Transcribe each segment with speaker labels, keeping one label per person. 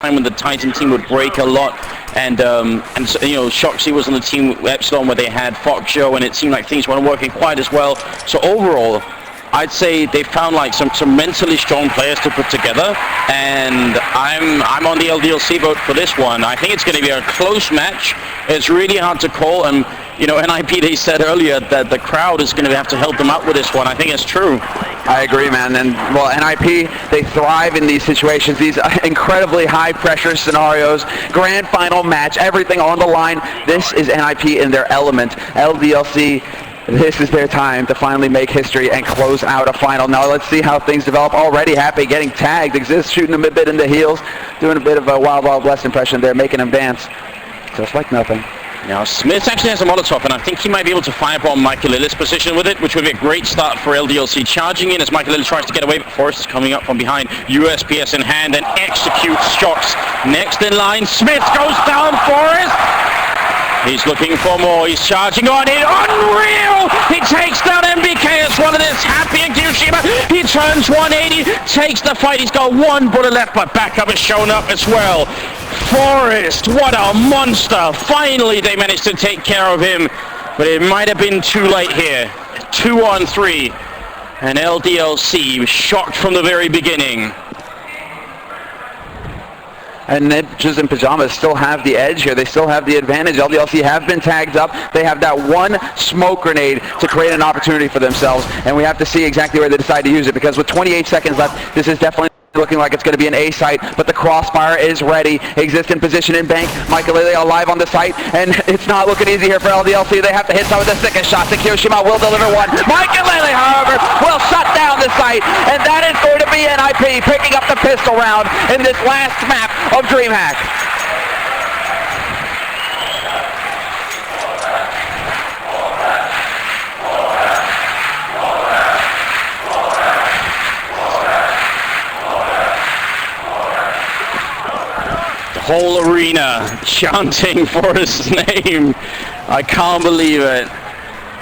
Speaker 1: when the Titan team would break a lot, and so, you know, Shoxy was on the team Epsilon where they had Fox Joe, and it seemed like things weren't working quite as well. So overall, I'd say they found like some mentally strong players to put together, and I'm on the LDLC vote for this one. I think it's going to be a close match. It's really hard to call, and you know, NiP, they said earlier that the crowd is going to have to help them out with this one. I think it's true.
Speaker 2: I agree, man. And well, NiP, they thrive in these situations, these incredibly high pressure scenarios, grand final match, everything on the line. This is NiP in their element. LDLC, this is their time to finally make history and close out a final. Now let's see how things develop. Already Happy getting tagged, Exist shooting him a bit in the heels, doing a bit of a Wild Wild West impression there, making him dance just like nothing.
Speaker 1: Now Smith actually has a Molotov, and I think he might be able to fire bomb Michael Lillis' position with it, which would be a great start for LDLC. Charging in as Michael Lillis tries to get away, but Forrest is coming up from behind, USPS in hand, and executes shots. Next in line, Smith goes down, Forrest! He's looking for more, he's charging on it, unreal! He takes down MBK as well, and it's Happy and Kirishima. He turns 180, takes the fight, he's got one bullet left, but backup is shown up as well. Forrest, what a monster! Finally they managed to take care of him, but it might have been too late here. 2 on 3, and LDLC was shocked from the very beginning.
Speaker 2: And Ninjas in Pajamas still have the edge here. They still have the advantage. LDLC have been tagged up. They have that one smoke grenade to create an opportunity for themselves, and we have to see exactly where they decide to use it, because with 28 seconds left, this is definitely looking like it's going to be an A site, but the crossfire is ready. Exist in position in bank. Michael Lilly alive on the site, and it's not looking easy here for LDLC. They have to hit some of the sickest shots, and Kirishima will deliver one. Michael Lilly, however, will shut down the site, and that is going to be NiP picking up the pistol round in this last map of Dreamhack.
Speaker 1: Whole arena chanting Forrest's name. I can't believe it.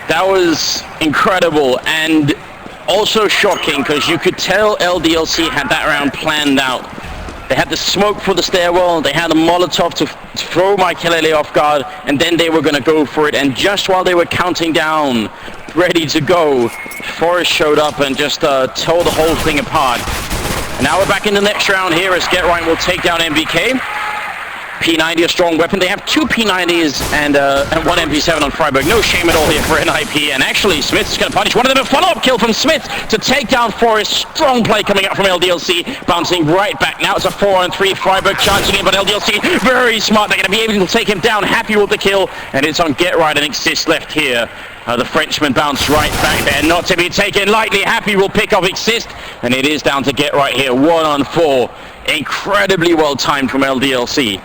Speaker 1: That was incredible and also shocking, because you could tell LDLC had that round planned out. They had the smoke for the stairwell, they had a Molotov to throw Michael off guard, and then they were going to go for it. And just while they were counting down, ready to go, Forrest showed up and just tore the whole thing apart. And now we're back in the next round here as Get Right will take down MBK. P90, a strong weapon. They have 2 P90s and 1 MP7 on Freiburg. No shame at all here for NiP. And actually, Smith's going to punish one of them. A follow-up kill from Smith to take down Forrest. Strong play coming up from LDLC. Bouncing right back. Now it's a 4 on 3. Freiburg charging in, but LDLC very smart. They're going to be able to take him down. Happy with the kill. And it's on Get Right and Exist left here. The Frenchman bounced right back there. Not to be taken lightly. Happy will pick up Exist. And it is down to Get Right here. 1 on 4. Incredibly well timed from LDLC.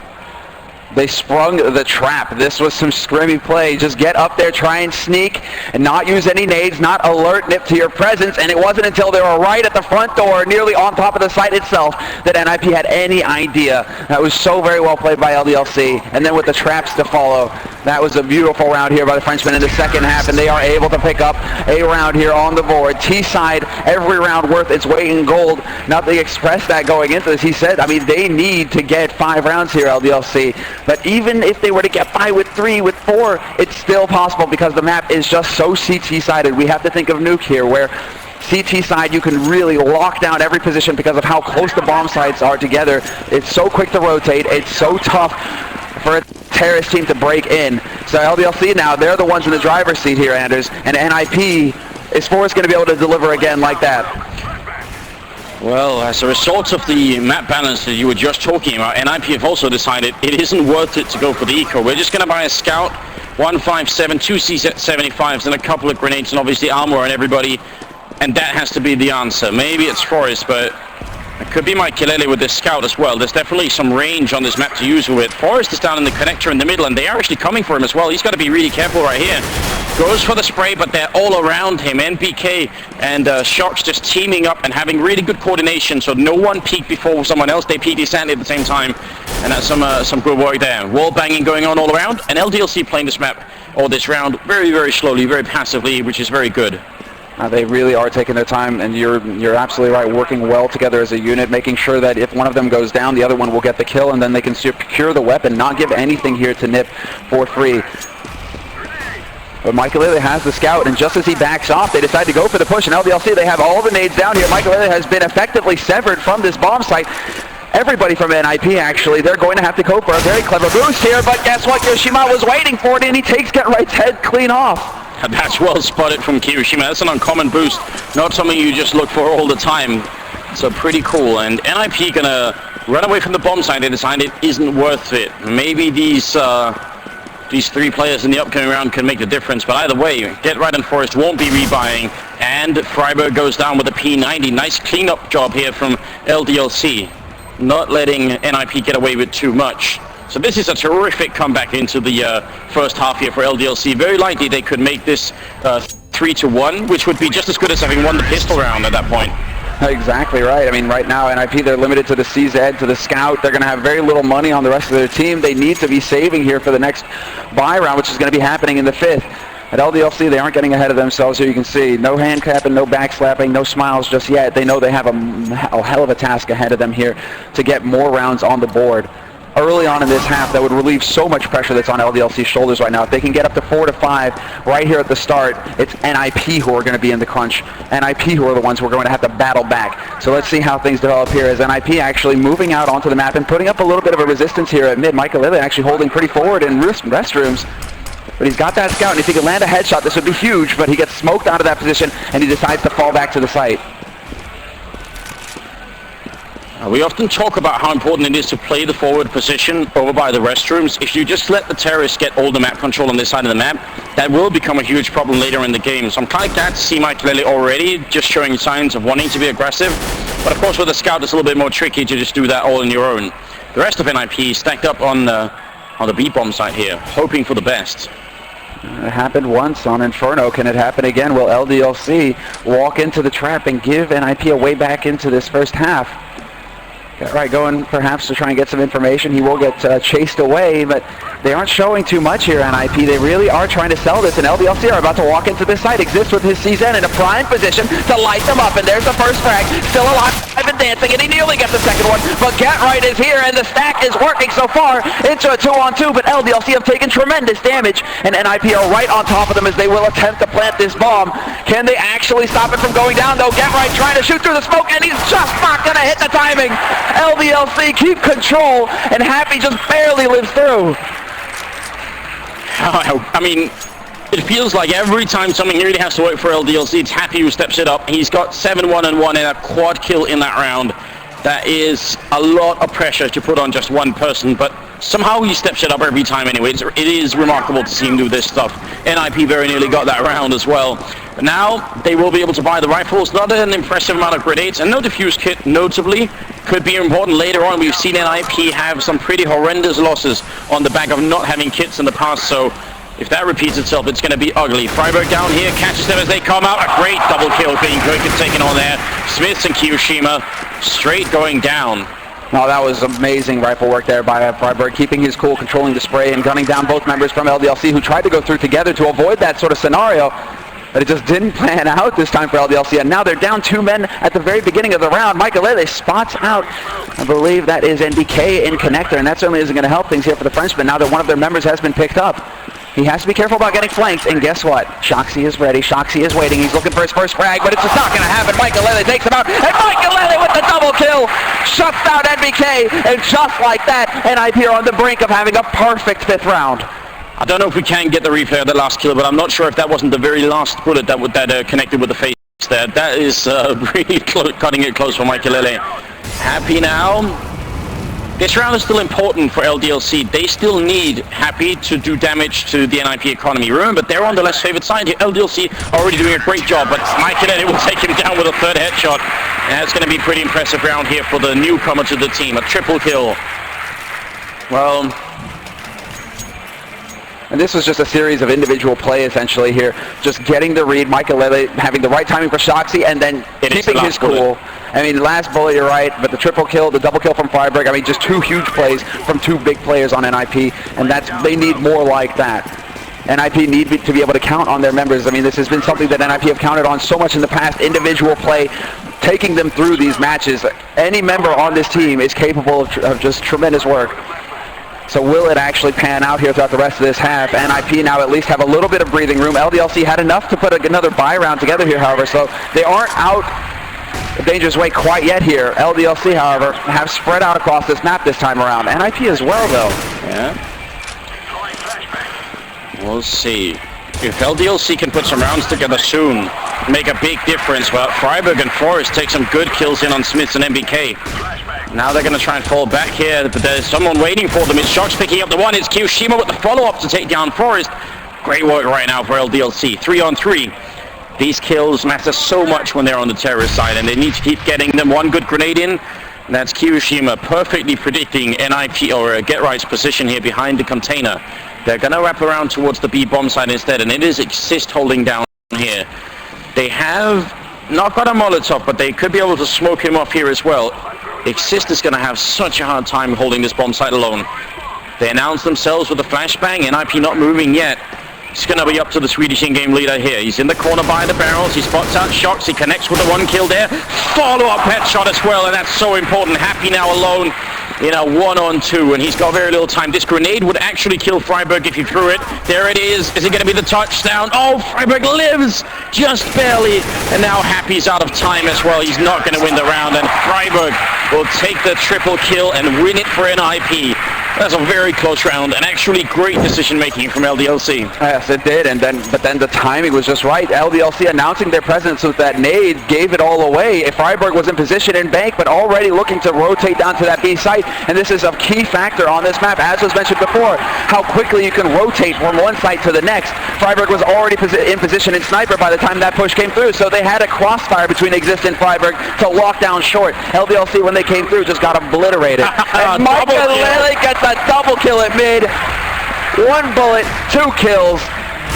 Speaker 2: They sprung the trap. This was some scrimmy play. Just get up there, try and sneak, and not use any nades, not alert NiP to your presence. And it wasn't until they were right at the front door, nearly on top of the site itself, that NiP had any idea. That was so very well played by LDLC. And then with the traps to follow, that was a beautiful round here by the Frenchmen in the second half, and they are able to pick up a round here on the board. T-side, every round worth its weight in gold. Now they expressed that going into this. He said, I mean, they need to get 5 rounds here, LDLC. But even if they were to get by with 3, with 4, it's still possible, because the map is just so CT-sided. We have to think of Nuke here, where CT side you can really lock down every position because of how close the bomb sites are together. It's so quick to rotate. It's so tough for a terrorist team to break in. So LDLC now, they're the ones in the driver's seat here, Anders. And NiP, is Forrest going to be able to deliver again like that?
Speaker 1: Well, as a result of the map balance that you were just talking about, NiP have also decided it isn't worth it to go for the eco. We're just going to buy a scout, 157, 2 CZ75s, and a couple of grenades, and obviously armor on everybody, and that has to be the answer. Maybe it's Forrest, but it could be Michael with this scout as well. There's definitely some range on this map to use with. Forrest is down in the connector in the middle, and they are actually coming for him as well. He's got to be really careful right here. Goes for the spray, but they're all around him. NBK and Shox just teaming up and having really good coordination, so no one peeked before someone else. They peeked instantly at the same time, and that's some good work there. Wall banging going on all around, and LDLC playing this map, or this round, very, very slowly, very passively, which is very good.
Speaker 2: They really are taking their time, and you're absolutely right, working well together as a unit, making sure that if one of them goes down, the other one will get the kill, and then they can secure the weapon, not give anything here to NiP for free. But Michael has the scout, and just as he backs off, they decide to go for the push, and LDLC, they have all the nades down here. Michael has been effectively severed from this bomb site. Everybody from NiP, actually, they're going to have to go for a very clever boost here, but guess what? Yoshima was waiting for it, and he takes Get Right's head clean off.
Speaker 1: That's well spotted from Kiyoshima. That's an uncommon boost, not something you just look for all the time. So pretty cool. And NiP gonna run away from the bomb site. They decide it isn't worth it. Maybe these three players in the upcoming round can make the difference. But either way, Get Right and Forest won't be rebuying. And Freiburg goes down with a P90. Nice cleanup job here from LDLC, not letting NiP get away with too much. So this is a terrific comeback into the first half here for LDLC. Very likely they could make this 3-1, which would be just as good as having won the pistol round at that point.
Speaker 2: Exactly right. I mean, right now, NiP, they're limited to the CZ, to the Scout. They're going to have very little money on the rest of their team. They need to be saving here for the next buy round, which is going to be happening in the 5th. At LDLC, they aren't getting ahead of themselves here. You can see no hand clapping, no back slapping, no smiles just yet. They know they have a hell of a task ahead of them here to get more rounds on the board. Early on in this half, that would relieve so much pressure that's on LDLC's shoulders right now. If they can get up to 4-5 right here at the start, it's NiP who are going to be in the crunch. NiP who are the ones who are going to have to battle back. So let's see how things develop here as NiP actually moving out onto the map and putting up a little bit of a resistance here at mid. Michael actually holding pretty forward in restrooms. But he's got that scout, and if he could land a headshot, this would be huge, but he gets smoked out of that position, and he decides to fall back to the site.
Speaker 1: We often talk about how important it is to play the forward position over by the restrooms. If you just let the terrorists get all the map control on this side of the map, that will become a huge problem later in the game. So I'm kind of glad to see Michael already just showing signs of wanting to be aggressive. But of course with the scout, it's a little bit more tricky to just do that all on your own. The rest of NiP stacked up on the B-bomb site here, hoping for the best.
Speaker 2: It happened once on Inferno. Can it happen again? Will LDLC walk into the trap and give NiP a way back into this first half? Right, going perhaps to try and get some information. He will get chased away, but they aren't showing too much here on NiP. They really are trying to sell this, and LDLC are about to walk into this site. Exists with his CZ in a prime position to light them up, and there's the first frag. Still alive and dancing, and he nearly gets the second one, but Get Right is here, and the stack is working so far into a 2-on-2, but LDLC have taken tremendous damage, and NiP are right on top of them as they will attempt to plant this bomb. Can they actually stop it from going down, though? Get Right trying to shoot through the smoke, and he's just not going to hit the timing. LDLC keep control, and Happy just barely lives through.
Speaker 1: I mean, it feels like every time something really has to work for LDLC, it's Happy who steps it up. He's got 7-1-1 and a quad kill in that round. That is a lot of pressure to put on just one person, but somehow he steps it up every time anyway. It is remarkable to see him do this stuff. NiP very nearly got that round as well. But now they will be able to buy the rifles. Not an impressive amount of grenades, and no defuse kit, notably, could be important later on. We've seen NiP have some pretty horrendous losses on the back of not having kits in the past, so if that repeats itself, it's going to be ugly. Freiburg down here, catches them as they come out. A great double kill being taken on there. Smiths and Kiyoshima straight going down.
Speaker 2: Oh, that was amazing rifle work there by Freiburg, keeping his cool, controlling the spray, and gunning down both members from LDLC who tried to go through together to avoid that sort of scenario. But it just didn't plan out this time for LDLC, and now they're down 2 men at the very beginning of the round. Michael spots out, I believe that is NBK in connector, and that certainly isn't going to help things here for the Frenchman now that one of their members has been picked up. He has to be careful about getting flanked, and guess what? Shoxy is ready, Shoxy is waiting, he's looking for his first frag, but it's just not going to happen. Michael takes him out, and Michael with the double kill shuts down NBK, and just like that, NiP are on the brink of having a perfect 5th round.
Speaker 1: I don't know if we can get the replay of the last kill, but I'm not sure if that wasn't the very last bullet that connected with the face there. That is really cutting it close for Michael. Happy now. This round is still important for LDLC. They still need Happy to do damage to the NiP economy. Remember, they're on the less favored side here. LDLC already doing a great job, but Michael will take him down with a 3rd headshot. And it's going to be a pretty impressive round here for the newcomer to the team. A triple kill. Well,
Speaker 2: and this was just a series of individual play, essentially, here. Just getting the read, Michael having the right timing for Shoxy, and then keeping his cool. I mean, last bullet, you're right, but the triple kill, the double kill from Freiburg, I mean, just 2 huge plays from 2 big players on NiP, and they need more like that. NiP need to be able to count on their members. I mean, this has been something that NiP have counted on so much in the past, individual play, taking them through these matches. Any member on this team is capable of just tremendous work. So will it actually pan out here throughout the rest of this half? NiP now at least have a little bit of breathing room. LDLC had enough to put another buy round together here, however, so they aren't out a dangerous way quite yet here. LDLC, however, have spread out across this map this time around. NiP as well, though.
Speaker 1: Yeah. We'll see. If LDLC can put some rounds together soon, make a big difference, but Freiburg and Forest take some good kills in on Smiths and MBK. Now they're going to try and fall back here, but there's someone waiting for them. It's Shox picking up the one. It's Kiyoshima with the follow-up to take down Forest. Great work right now for LDLC. 3-on-3. These kills matter so much when they're on the terrorist side, and they need to keep getting them. One good grenade in. And that's Kiyoshima perfectly predicting NiP or Get Right's position here behind the container. They're going to wrap around towards the B bomb side instead, and it is Exist holding down here. They have not got a Molotov, but they could be able to smoke him off here as well. Exist is going to have such a hard time holding this bomb site alone. They announce themselves with a flashbang, NiP not moving yet. It's going to be up to the Swedish in-game leader here. He's in the corner by the barrels. He spots out Shox. He connects with the one kill there. Follow-up headshot as well, and that's so important. Happy now alone in a 1-on-2, and he's got very little time. This grenade would actually kill Freiburg if he threw it. There it is. Is it going to be the touchdown? Oh, Freiburg lives just barely, and now Happy's out of time as well. He's not going to win the round, and Freiburg will take the triple kill and win it for NiP. That's a very close round, and actually great decision-making from LDLC.
Speaker 2: Yes, it did, but then the timing was just right. LDLC announcing their presence with that nade gave it all away. Freiburg was in position in bank, but already looking to rotate down to that B site, and this is a key factor on this map, as was mentioned before, how quickly you can rotate from one site to the next. Freiburg was already in position in sniper by the time that push came through, so they had a crossfire between Exist and Freiburg to lock down short. LDLC, when they came through, just got obliterated. And Lele gets a double kill at mid. 1 bullet, 2 kills.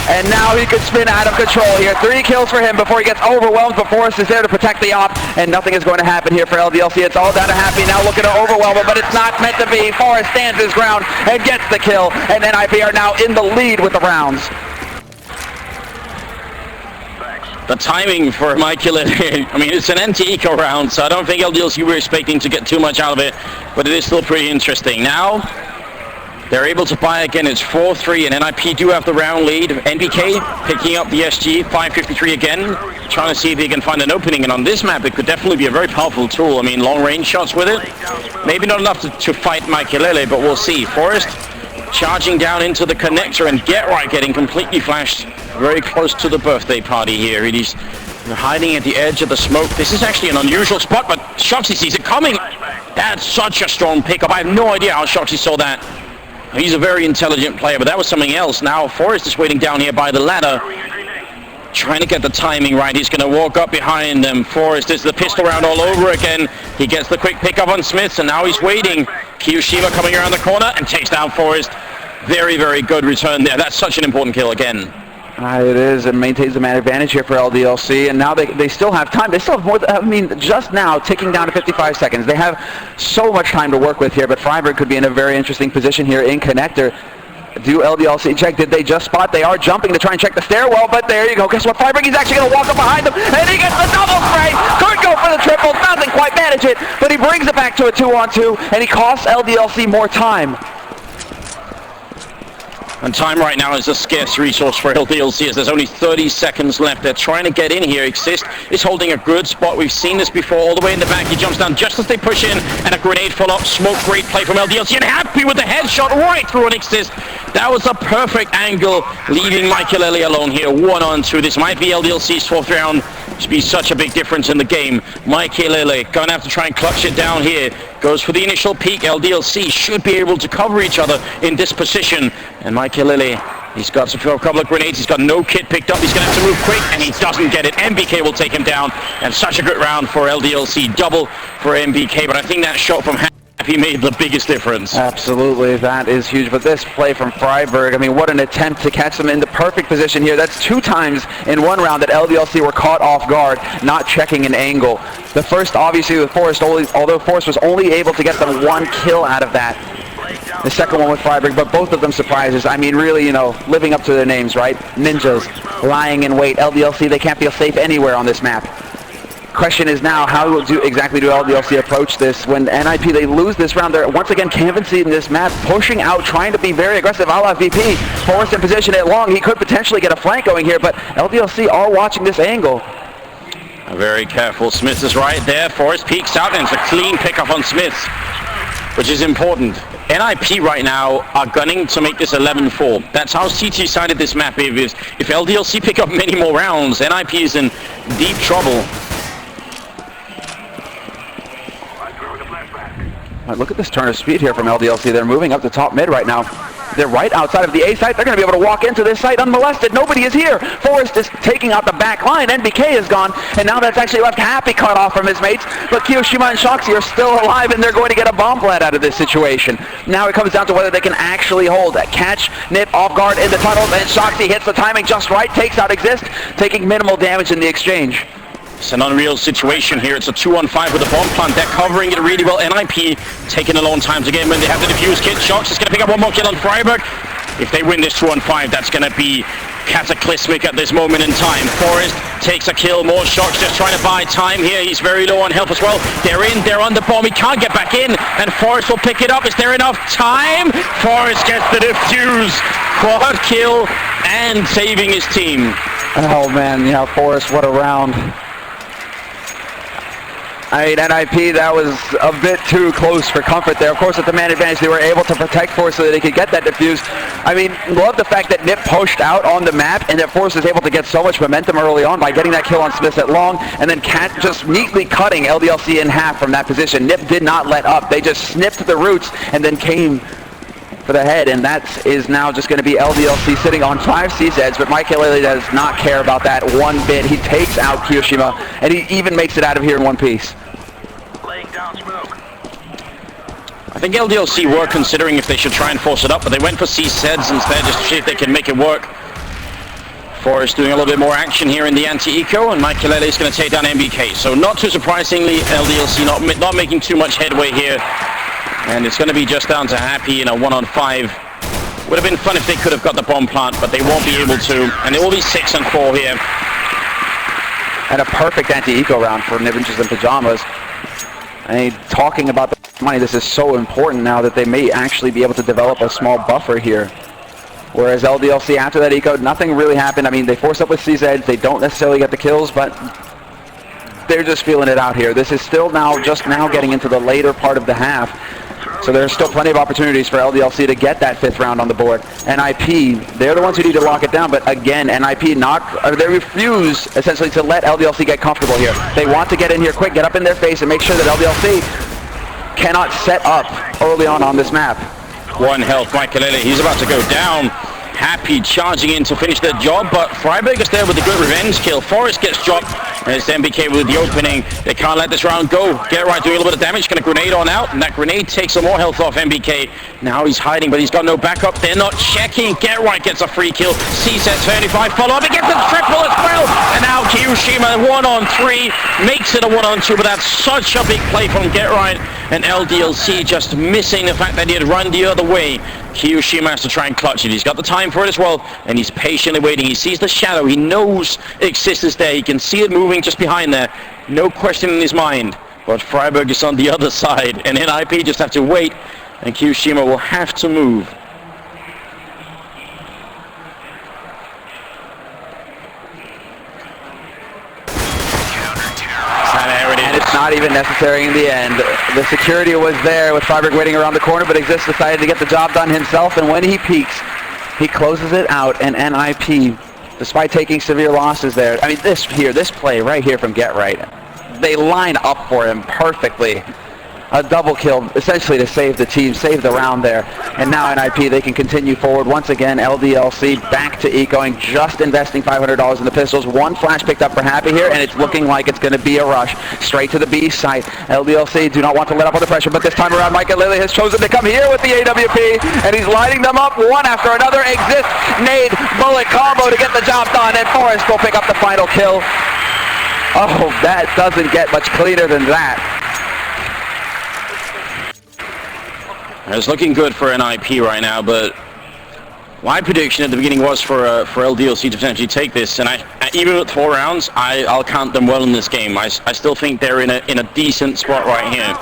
Speaker 2: And now he could spin out of control here. 3 kills for him before he gets overwhelmed, but Forrest is there to protect the op, and nothing is going to happen here for LDLC. It's all down to Happy now looking to overwhelm him, but it's not meant to be. Forrest stands his ground and gets the kill, and NiP are now in the lead with the rounds.
Speaker 1: The timing for Michaelele, I mean, it's an anti-eco round, so I don't think LDLC were expecting to get too much out of it, but it is still pretty interesting. Now, they're able to buy again. It's 4-3, and NiP do have the round lead. NBK picking up the SG, 5:53 again, trying to see if they can find an opening. And on this map, it could definitely be a very powerful tool. I mean, long-range shots with it. Maybe not enough to fight Michaelele, but we'll see. Forrest charging down into the connector, and Get Right getting completely flashed very close to the birthday party here. He's hiding at the edge of the smoke. This is actually an unusual spot, but Shoxy sees it coming. That's such a strong pickup. I have no idea how Shoxy saw that. He's a very intelligent player, but that was something else. Now Forrest is waiting down here by the ladder, trying to get the timing right. He's going to walk up behind them. Forrest is the pistol round all over again. He gets the quick pickup on Smiths, and now he's waiting. Kiyoshima coming around the corner and takes down Forrest. Very, very good return there. That's such an important kill again.
Speaker 2: It is, and maintains the man advantage here for LDLC, and now they still have time. They still have more, I mean, just now ticking down to 55 seconds. They have so much time to work with here, but Freiburg could be in a very interesting position here in connector. Do LDLC check? Did they just spot? They are jumping to try and check the stairwell, but there you go. Guess what? Freiburg, he's actually going to walk up behind them, and he gets the double spray. Could go for the triple, doesn't quite manage it, but he brings it back to a 2-on-2, and he costs LDLC more time.
Speaker 1: And time right now is a scarce resource for LDLC, as there's only 30 seconds left. They're trying to get in here. Exist is holding a good spot. We've seen this before. All the way in the back, he jumps down just as they push in, and a grenade follow-up. Smoke, great play from LDLC, and Happy with the headshot right through an Exist. That was a perfect angle, leaving Michaelele alone here. 1-on-2. This might be LDLC's 4th round. To be such a big difference in the game. Michaelele gonna have to try and clutch it down here. Goes for the initial peek. LDLC should be able to cover each other in this position. And Michaelele, he's got a couple of grenades. He's got no kit picked up. He's gonna have to move quick, and he doesn't get it. MBK will take him down, and such a good round for LDLC. Double for MBK, but I think that shot from Happy made the biggest difference.
Speaker 2: Absolutely, that is huge. But this play from Freiburg, I mean, what an attempt to catch them in the perfect position here. That's 2 times in one round that LDLC were caught off guard, not checking an angle. The first, obviously, with Forrest, although Forrest was only able to get them 1 kill out of that. The second one with Freiburg, but both of them surprises. I mean, really, you know, living up to their names, right? Ninjas, lying in wait. LDLC, they can't feel safe anywhere on this map. Question is now, how exactly do LDLC approach this when NiP, they lose this round? They're once again canvassing this map, pushing out, trying to be very aggressive, a la VP. Forrest in position at long. He could potentially get a flank going here, but LDLC are watching this angle.
Speaker 1: Very careful. Smith is right there. Forrest peeks out, and it's a clean pickup on Smith, which is important. NiP right now are gunning to make this 11-4. That's how CT sided this map. If LDLC pick up many more rounds, NiP is in deep trouble.
Speaker 2: Right, look at this turn of speed here from LDLC. They're moving up to top mid right now. They're right outside of the A site. They're going to be able to walk into this site unmolested. Nobody is here. Forrest is taking out the back line. NBK is gone, and now that's actually left Happy cut off from his mates. But Kiyoshima and Shoxy are still alive, and they're going to get a bomb plant out of this situation. Now it comes down to whether they can actually hold. Catch NiP off guard in the tunnels, and Shoxy hits the timing just right, takes out Exist, taking minimal damage in the exchange.
Speaker 1: It's an unreal situation here. It's a 2-on-5 with a bomb plant. They're covering it really well. NiP taking a long time to get in when they have the defuse kit. Shox is going to pick up one more kill on Freiburg. If they win this 2-on-5, that's going to be cataclysmic at this moment in time. Forrest takes a kill. More Shox just trying to buy time here. He's very low on health as well. They're in. They're on the bomb. He can't get back in. And Forrest will pick it up. Is there enough time? Forrest gets the defuse. Quad kill and saving his team.
Speaker 2: Oh, man. Yeah, Forrest, what a round. I mean, NiP, that was a bit too close for comfort there. Of course, with the man advantage, they were able to protect Forrest so that they could get that defuse. I mean, love the fact that NiP pushed out on the map and that Forrest was able to get so much momentum early on by getting that kill on Smith at long, and then Cat just neatly cutting LDLC in half from that position. NiP did not let up. They just snipped the roots and then came for the head, and that is now just going to be LDLC sitting on 5 CZs, but Mike Haley does not care about that one bit. He takes out Kiyoshima, and he even makes it out of here in one piece.
Speaker 3: Laying down smoke.
Speaker 1: I think LDLC were considering if they should try and force it up, but they went for CZs instead just to see if they can make it work. Forrest doing a little bit more action here in the anti-eco, and Mike Haley is going to take down MBK. So not too surprisingly, LDLC not making too much headway here. And it's going to be just down to Happy in a 1-on-5. Would have been fun if they could have got the bomb plant, but they won't be able to. And it will be 6-4 here.
Speaker 2: And a perfect anti-eco round for Ninjas in Pajamas. And talking about the money, this is so important now that they may actually be able to develop a small buffer here. Whereas LDLC, after that eco, nothing really happened. I mean, they force up with CZ. They don't necessarily get the kills, but they're just feeling it out here. This is still just now getting into the later part of the half. So there's still plenty of opportunities for LDLC to get that 5th round on the board. NiP, they're the ones who need to lock it down, but again, NiP they refuse essentially to let LDLC get comfortable here. They want to get in here quick, get up in their face, and make sure that LDLC cannot set up early on this map.
Speaker 1: 1 health, Mike Haley, he's about to go down. Happy charging in to finish the job, but Freiburg is there with the good revenge kill. Forrest gets dropped, and it's MBK with the opening. They can't let this round go. Get right, doing a little bit of damage, going to grenade on out, and that grenade takes some more health off MBK. Now he's hiding, but he's got no backup. They're not checking. Get right gets a free kill. CZ 35 follow up, he gets a triple as well, and now Kiyoshima 1-on-3 makes it a 1-on-2, but that's such a big play from Get Right, and LDLC just missing the fact that he had run the other way. Kiyoshima has to try and clutch it. He's got the time for it as well, and he's patiently waiting. He sees the shadow. He knows Exist is there. He can see it moving just behind there. No question in his mind. But Freiburg is on the other side, and NiP just have to wait, and Kiyoshima will have to move.
Speaker 2: Not even necessary in the end. The security was there with Freiburg waiting around the corner, but Exist decided to get the job done himself, and when he peeks, he closes it out, and NiP, despite taking severe losses there, I mean, this play right here from Get Right, they line up for him perfectly. A double kill, essentially to save the team, save the round there. And now NiP, they can continue forward. Once again, LDLC back to ecoing, just investing $500 in the pistols. 1 flash picked up for Happy here, and it's looking like it's going to be a rush. Straight to the B site. LDLC do not want to let up on the pressure, but this time around, Micah Lilly has chosen to come here with the AWP, and he's lining them up one after another. Exist, nade, bullet combo to get the job done, and Forrest will pick up the final kill. Oh, that doesn't get much cleaner than that.
Speaker 1: It's looking good for NiP right now, but my prediction at the beginning was for LDLC to potentially take this, and even with 4 rounds, I'll count them well in this game. I still think they're in a decent spot right here.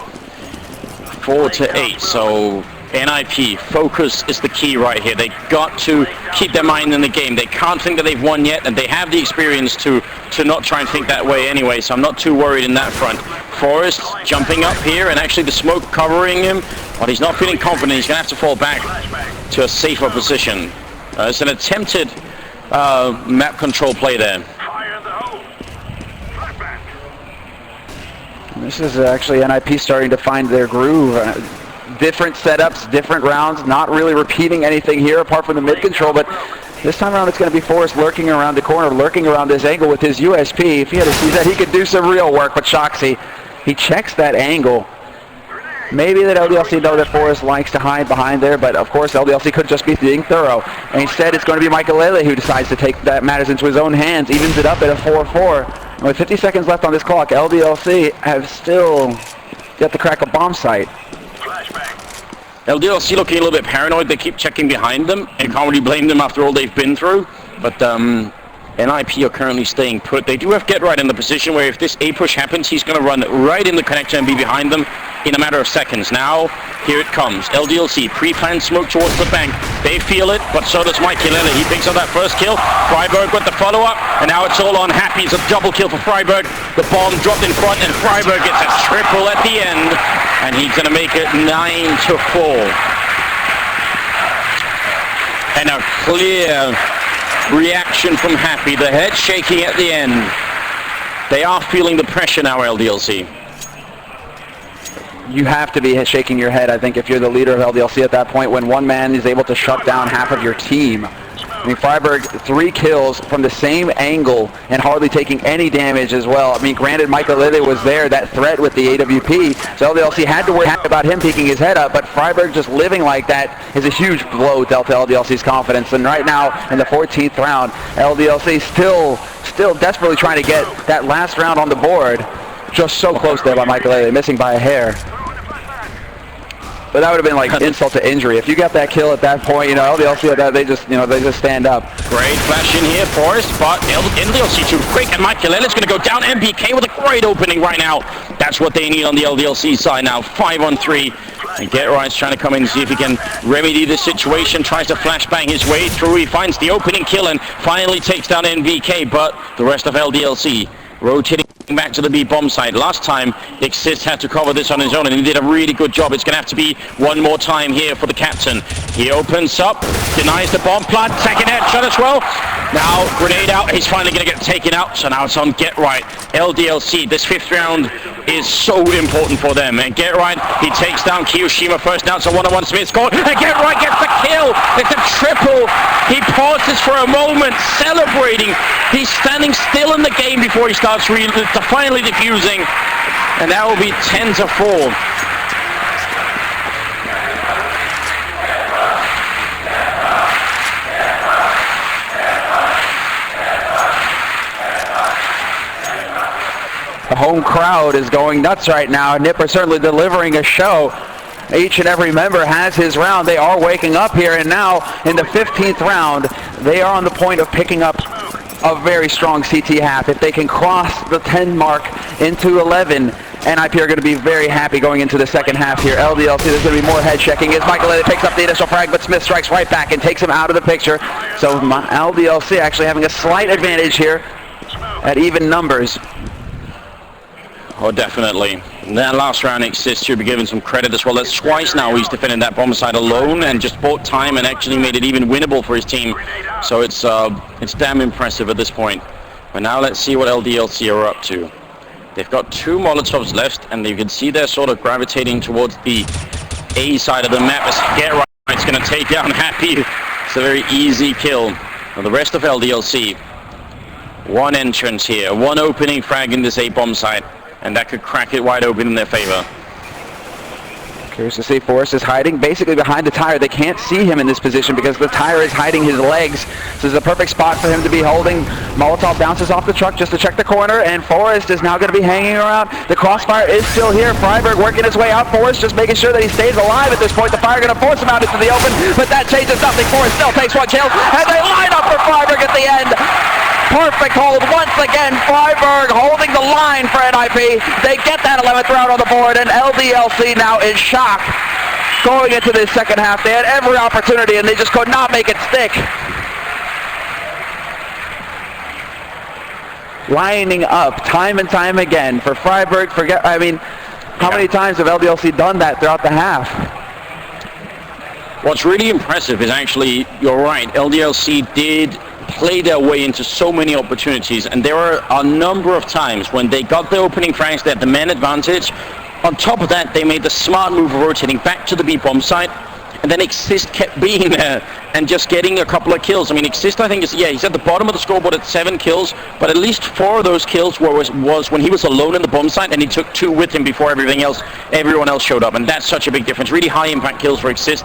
Speaker 1: 4-8, so NiP, focus is the key right here. They got to keep their mind in the game. They can't think that they've won yet, and they have the experience to not try and think that way anyway, so I'm not too worried in that front. Forrest jumping up here, and actually the smoke covering him, but he's not feeling confident. He's going to have to fall back to a safer position. It's an attempted map control play there.
Speaker 2: This is actually NiP starting to find their groove. Different setups, different rounds, not really repeating anything here apart from the mid control, but this time around it's going to be Forrest lurking around the corner, lurking around this angle with his USP. If he had to see that, he could do some real work, but Shoxy, he checks that angle. Maybe that LDLC know that Forrest likes to hide behind there, but of course LDLC could just be being thorough. And instead it's going to be Michael who decides to take that matters into his own hands, evens it up at a 4-4. And with 50 seconds left on this clock, LDLC have still yet to crack a bomb site.
Speaker 1: LDLC looking a little bit paranoid. They keep checking behind them, and can't really blame them after all they've been through. But NiP are currently staying put. They do have Get Right in the position where if this A push happens, he's going to run right in the connector and be behind them in a matter of seconds. Now, here it comes. LDLC, pre-planned smoke towards the bank. They feel it, but so does Mike Kilele. He picks up that first kill. Freiberg with the follow-up, and now it's all on Happy. It's a double kill for Freiberg. The bomb dropped in front, and Freiberg gets a triple at the end, and he's going to make it 9-4. And a clear reaction from Happy. The head shaking at the end. They are feeling the pressure now, LDLC.
Speaker 2: You have to be shaking your head, I think, if you're the leader of LDLC at that point, when one man is able to shut down half of your team. I mean, Freiberg, 3 kills from the same angle and hardly taking any damage as well. I mean, granted, Michael Lille was there, that threat with the AWP, so LDLC had to worry about him peeking his head up, but Freiberg just living like that is a huge blow to LDLC's confidence. And right now, in the 14th round, LDLC still desperately trying to get that last round on the board. Just so close there by Michael Lille, missing by a hair. But that would have been like insult to injury. If you got that kill at that point, you know, LDLC at that, they just stand up.
Speaker 1: Great flash in here, Forrest, but LDLC too quick, and Mike Kilele's going to go down. MBK with a great opening right now. That's what they need on the LDLC side now. 5-on-3. And Get Right's trying to come in and see if he can remedy the situation. Tries to flashbang his way through. He finds the opening kill and finally takes down MBK, but the rest of LDLC rotating back to the B bomb site. Last time, Exist had to cover this on his own, and he did a really good job. It's going to have to be one more time here for the captain. He opens up, denies the bomb plant, second headshot as well. Now, grenade out, he's finally going to get taken out, so now it's on Get Right. LDLC, this 5th round is so important for them. And Get Right, he takes down Kiyoshima first. Now it's a 1-on-1 Smith score, and Get Right gets the kill. It's a triple. He pauses for a moment, celebrating. He's standing still in the game before he starts finally defusing, and that will be 10-4.
Speaker 2: The home crowd is going nuts right now. NiP are certainly delivering a show. Each and every member has his round. They are waking up here, and now in the 15th round, they are on the point of picking up a very strong CT half. If they can cross the 10 mark into 11, NiP are going to be very happy going into the second half here. LDLC, there's going to be more head checking as Michael picks up the initial frag, but Smith strikes right back and takes him out of the picture. So LDLC actually having a slight advantage here at even numbers.
Speaker 1: Oh, definitely. And that last round, Exist should be given some credit as well. That's twice now he's defended that bomb site alone and just bought time and actually made it even winnable for his team. So it's damn impressive at this point. But now let's see what LDLC are up to. They've got 2 Molotovs left, and you can see they're sort of gravitating towards the A side of the map. As Get Right's going to take down Happy. It's a very easy kill. Now the rest of LDLC, 1 entrance here, 1 opening frag in this A bomb site, and that could crack it wide open in their favor.
Speaker 2: Curious to see Forrest is hiding basically behind the tire. They can't see him in this position because the tire is hiding his legs. So this is a perfect spot for him to be holding. Molotov bounces off the truck just to check the corner, and Forrest is now going to be hanging around. The crossfire is still here. Freiberg working his way out. Forrest just making sure that he stays alive at this point. The fire going to force him out into the open, but that changes nothing. Forrest still takes one kill, and they line up for Freiberg at the end. Perfect hold once again. Freiberg holding the line for NiP. They get that 11th round on the board, and LDLC now in shock going into this second half. They had every opportunity, and they just could not make it stick. Lining up time and time again for Freiberg. How many times have LDLC done that throughout the half?
Speaker 1: What's really impressive is actually, you're right, LDLC did play their way into so many opportunities, and there were a number of times when they got the opening frags, they had the man advantage. On top of that, they made the smart move of rotating back to the B bomb site, and then Exist kept being there and just getting a couple of kills. I mean, Exist, I think, he's at the bottom of the scoreboard at 7 kills, but at least 4 of those kills was when he was alone in the bomb site, and he took 2 with him before everyone else showed up, and that's such a big difference. Really high impact kills for Exist.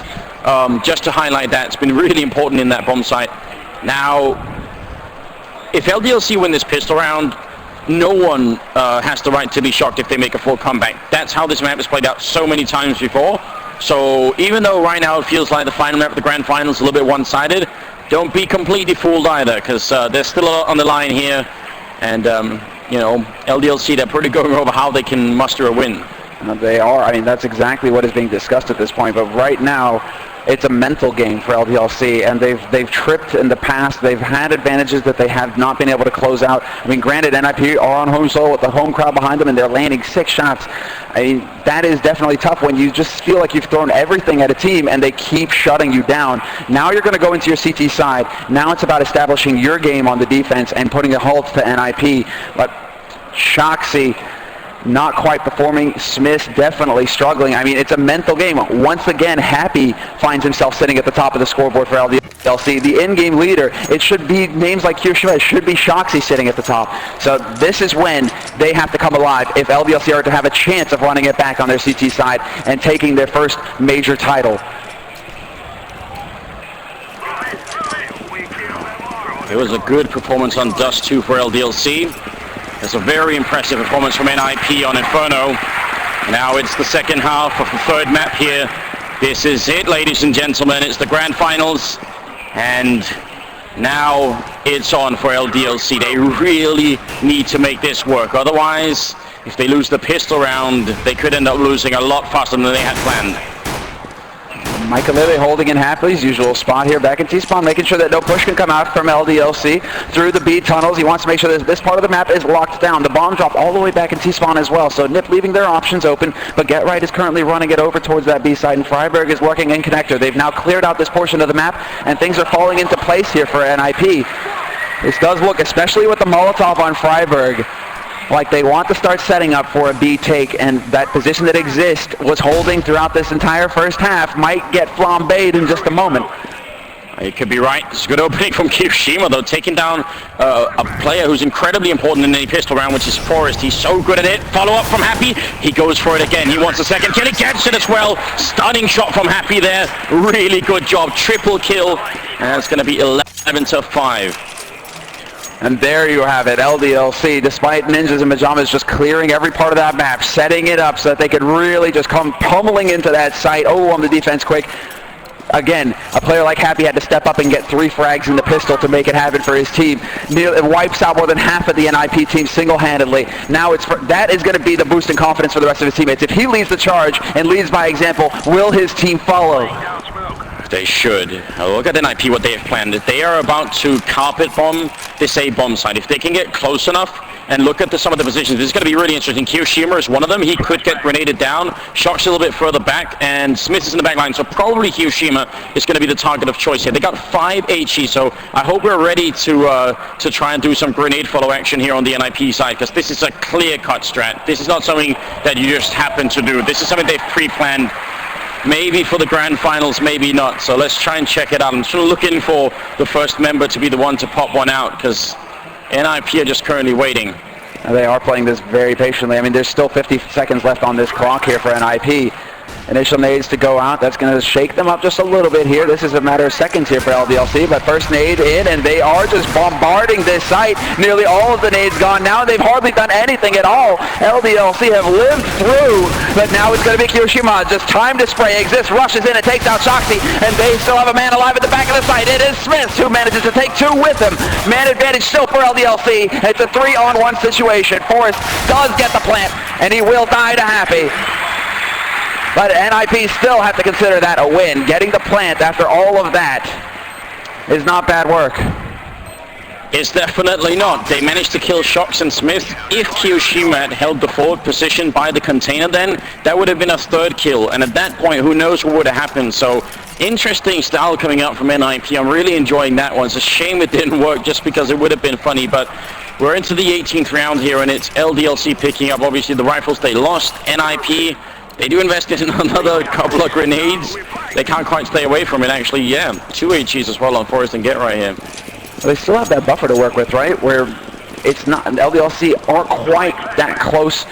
Speaker 1: Just to highlight that, it's been really important in that bomb site. Now, if LDLC win this pistol round, no one has the right to be shocked if they make a full comeback. That's how this map has played out so many times before. So even though right now it feels like the final map of the grand final is a little bit one-sided, don't be completely fooled either, because there's still a lot on the line here. And, LDLC, they're pretty going over how they can muster a win.
Speaker 2: They are. I mean, that's exactly what is being discussed at this point. But right now, it's a mental game for LDLC, and they've tripped in the past. They've had advantages that they have not been able to close out. I mean, granted, NiP are on home soil with the home crowd behind them, and they're landing 6 shots. I mean, that is definitely tough when you just feel like you've thrown everything at a team, and they keep shutting you down. Now you're going to go into your CT side. Now it's about establishing your game on the defense and putting a halt to NiP. But Shoxy not quite performing. Smith definitely struggling. I mean, it's a mental game. Once again, Happy finds himself sitting at the top of the scoreboard for LDLC. The in-game leader, it should be names like Kirishima. It should be Shoxy sitting at the top. So this is when they have to come alive if LDLC are to have a chance of running it back on their CT side and taking their first major title.
Speaker 1: It was a good performance on Dust 2 for LDLC. It's a very impressive performance from NiP on Inferno. Now it's the second half of the third map here. This is it, ladies and gentlemen. It's the grand finals. And now it's on for LDLC. They really need to make this work. Otherwise, if they lose the pistol round, they could end up losing a lot faster than they had planned.
Speaker 2: Michaelele holding in Happy's usual spot here back in T-spawn, making sure that no push can come out from LDLC through the B tunnels. He wants to make sure that this part of the map is locked down. The bomb drop all the way back in T-spawn as well, so NiP leaving their options open, but Get Right is currently running it over towards that B side, and Freiberg is working in connector. They've now cleared out this portion of the map, and things are falling into place here for NiP. This does look, especially with the Molotov on Freiberg, like they want to start setting up for a B take, and that position that Exist was holding throughout this entire first half might get flambéed in just a moment.
Speaker 1: It could be right. It's a good opening from Kirishima, though, taking down a player who's incredibly important in any pistol round, which is Forrest. He's so good at it. Follow up from Happy. He goes for it again. He wants a second kill. He gets it as well. Stunning shot from Happy there. Really good job. Triple kill. And it's going to be 11-5.
Speaker 2: And there you have it, LDLC, despite Ninjas and Pajamas just clearing every part of that map, setting it up so that they could really just come pummeling into that site. Oh, on the defense quick. Again, a player like Happy had to step up and get 3 frags in the pistol to make it happen for his team. It wipes out more than half of the NiP team single-handedly. Now that is going to be the boost in confidence for the rest of his teammates. If he leads the charge and leads by example, will his team follow?
Speaker 1: They should. Look at NiP, what they have planned. They are about to carpet bomb this A bomb site. If they can get close enough and look at some of the positions, this is going to be really interesting. Kirishima is one of them. He could get grenaded down. Shock's a little bit further back, and Smith is in the back line, so probably Kirishima is going to be the target of choice here. They got 5 HE, so I hope we're ready to try and do some grenade follow action here on the NiP side, because this is a clear-cut strat. This is not something that you just happen to do. This is something they've pre-planned. Maybe for the grand finals, maybe not. So let's try and check it out. I'm still looking for the first member to be the one to pop one out, because NiP are just currently waiting.
Speaker 2: They are playing this very patiently. I mean, there's still 50 seconds left on this clock here for NiP. Initial nades to go out. That's going to shake them up just a little bit here. This is a matter of seconds here for LDLC, but first nade in, and they are just bombarding this site. Nearly all of the nades gone now. They've hardly done anything at all. LDLC have lived through, but now it's going to be Kyoshima. Just time to spray. Exist rushes in and takes out Shoxy, and they still have a man alive at the back of the site. It is Smith who manages to take two with him. Man advantage still for LDLC. It's a 3-on-1 situation. Forrest does get the plant, and he will die to Happy. But NiP still have to consider that a win. Getting the plant after all of that is not bad work.
Speaker 1: It's definitely not. They managed to kill Shox and Smith. If Kyoshima had held the forward position by the container, then that would have been a third kill. And at that point, who knows what would have happened. So, interesting style coming out from NiP. I'm really enjoying that one. It's a shame it didn't work just because it would have been funny. But we're into the 18th round here, and it's LDLC picking up, obviously, the rifles they lost. NiP, they do invest in another couple of grenades. They can't quite stay away from it, actually. Yeah, 2 HEs as well on Forrest and Get right here.
Speaker 2: They still have that buffer to work with, right? Where it's not, LDLC aren't quite that close.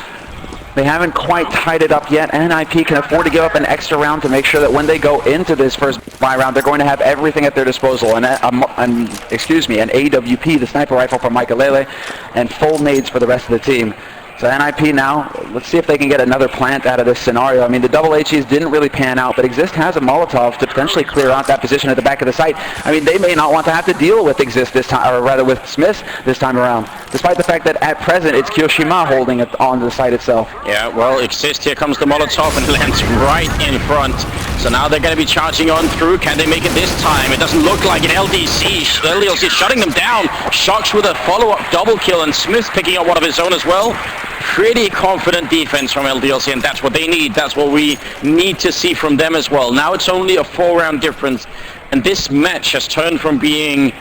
Speaker 2: They haven't quite tied it up yet. NiP can afford to give up an extra round to make sure that when they go into this first buy round, they're going to have everything at their disposal. And an AWP, the sniper rifle from Michaelele, and full nades for the rest of the team. So NiP now, let's see if they can get another plant out of this scenario. I mean, the double HEs didn't really pan out, but Exist has a Molotov to potentially clear out that position at the back of the site. I mean, they may not want to have to deal with Exist this time, or rather with Smith this time around, despite the fact that at present it's Kyoshima holding it on the site itself.
Speaker 1: Yeah, well, Exist, here comes the Molotov and lands right in front. So now they're going to be charging on through. Can they make it this time? It doesn't look like it. LDLC shutting them down. Shox with a follow-up double kill, and Smith picking up one of his own as well. Pretty confident defense from LDLC, and that's what they need. That's what we need to see from them as well. Now it's only a 4-round difference, and this match has turned from being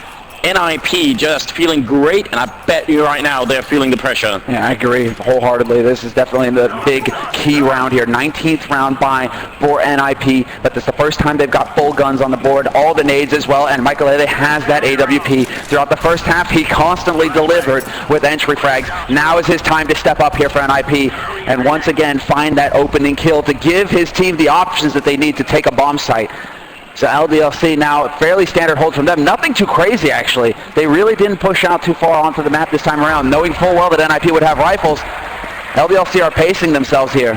Speaker 1: NiP just feeling great, and I bet you right now they're feeling the pressure.
Speaker 2: Yeah, I agree wholeheartedly. This is definitely the big key round here. 19th round buy for NiP, but this is the first time they've got full guns on the board, all the nades as well, and Michaelele has that AWP. Throughout the first half, he constantly delivered with entry frags. Now is his time to step up here for NiP, and once again find that opening kill to give his team the options that they need to take a bomb site. So LDLC now, fairly standard hold from them. Nothing too crazy, actually. They really didn't push out too far onto the map this time around, knowing full well that NiP would have rifles. LDLC are pacing themselves here.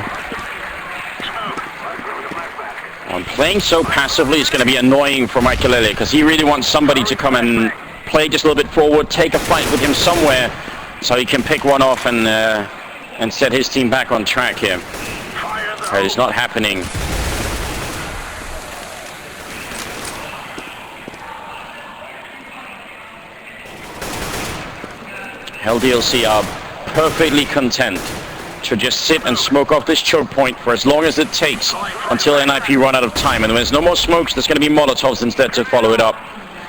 Speaker 1: And playing so passively is going to be annoying for Michaelele, because he really wants somebody to come and play just a little bit forward, take a fight with him somewhere, so he can pick one off and set his team back on track here. Right, it's not happening. LDLC are perfectly content to just sit and smoke off this choke point for as long as it takes until NiP run out of time. And when there's no more smokes, there's going to be Molotovs instead to follow it up.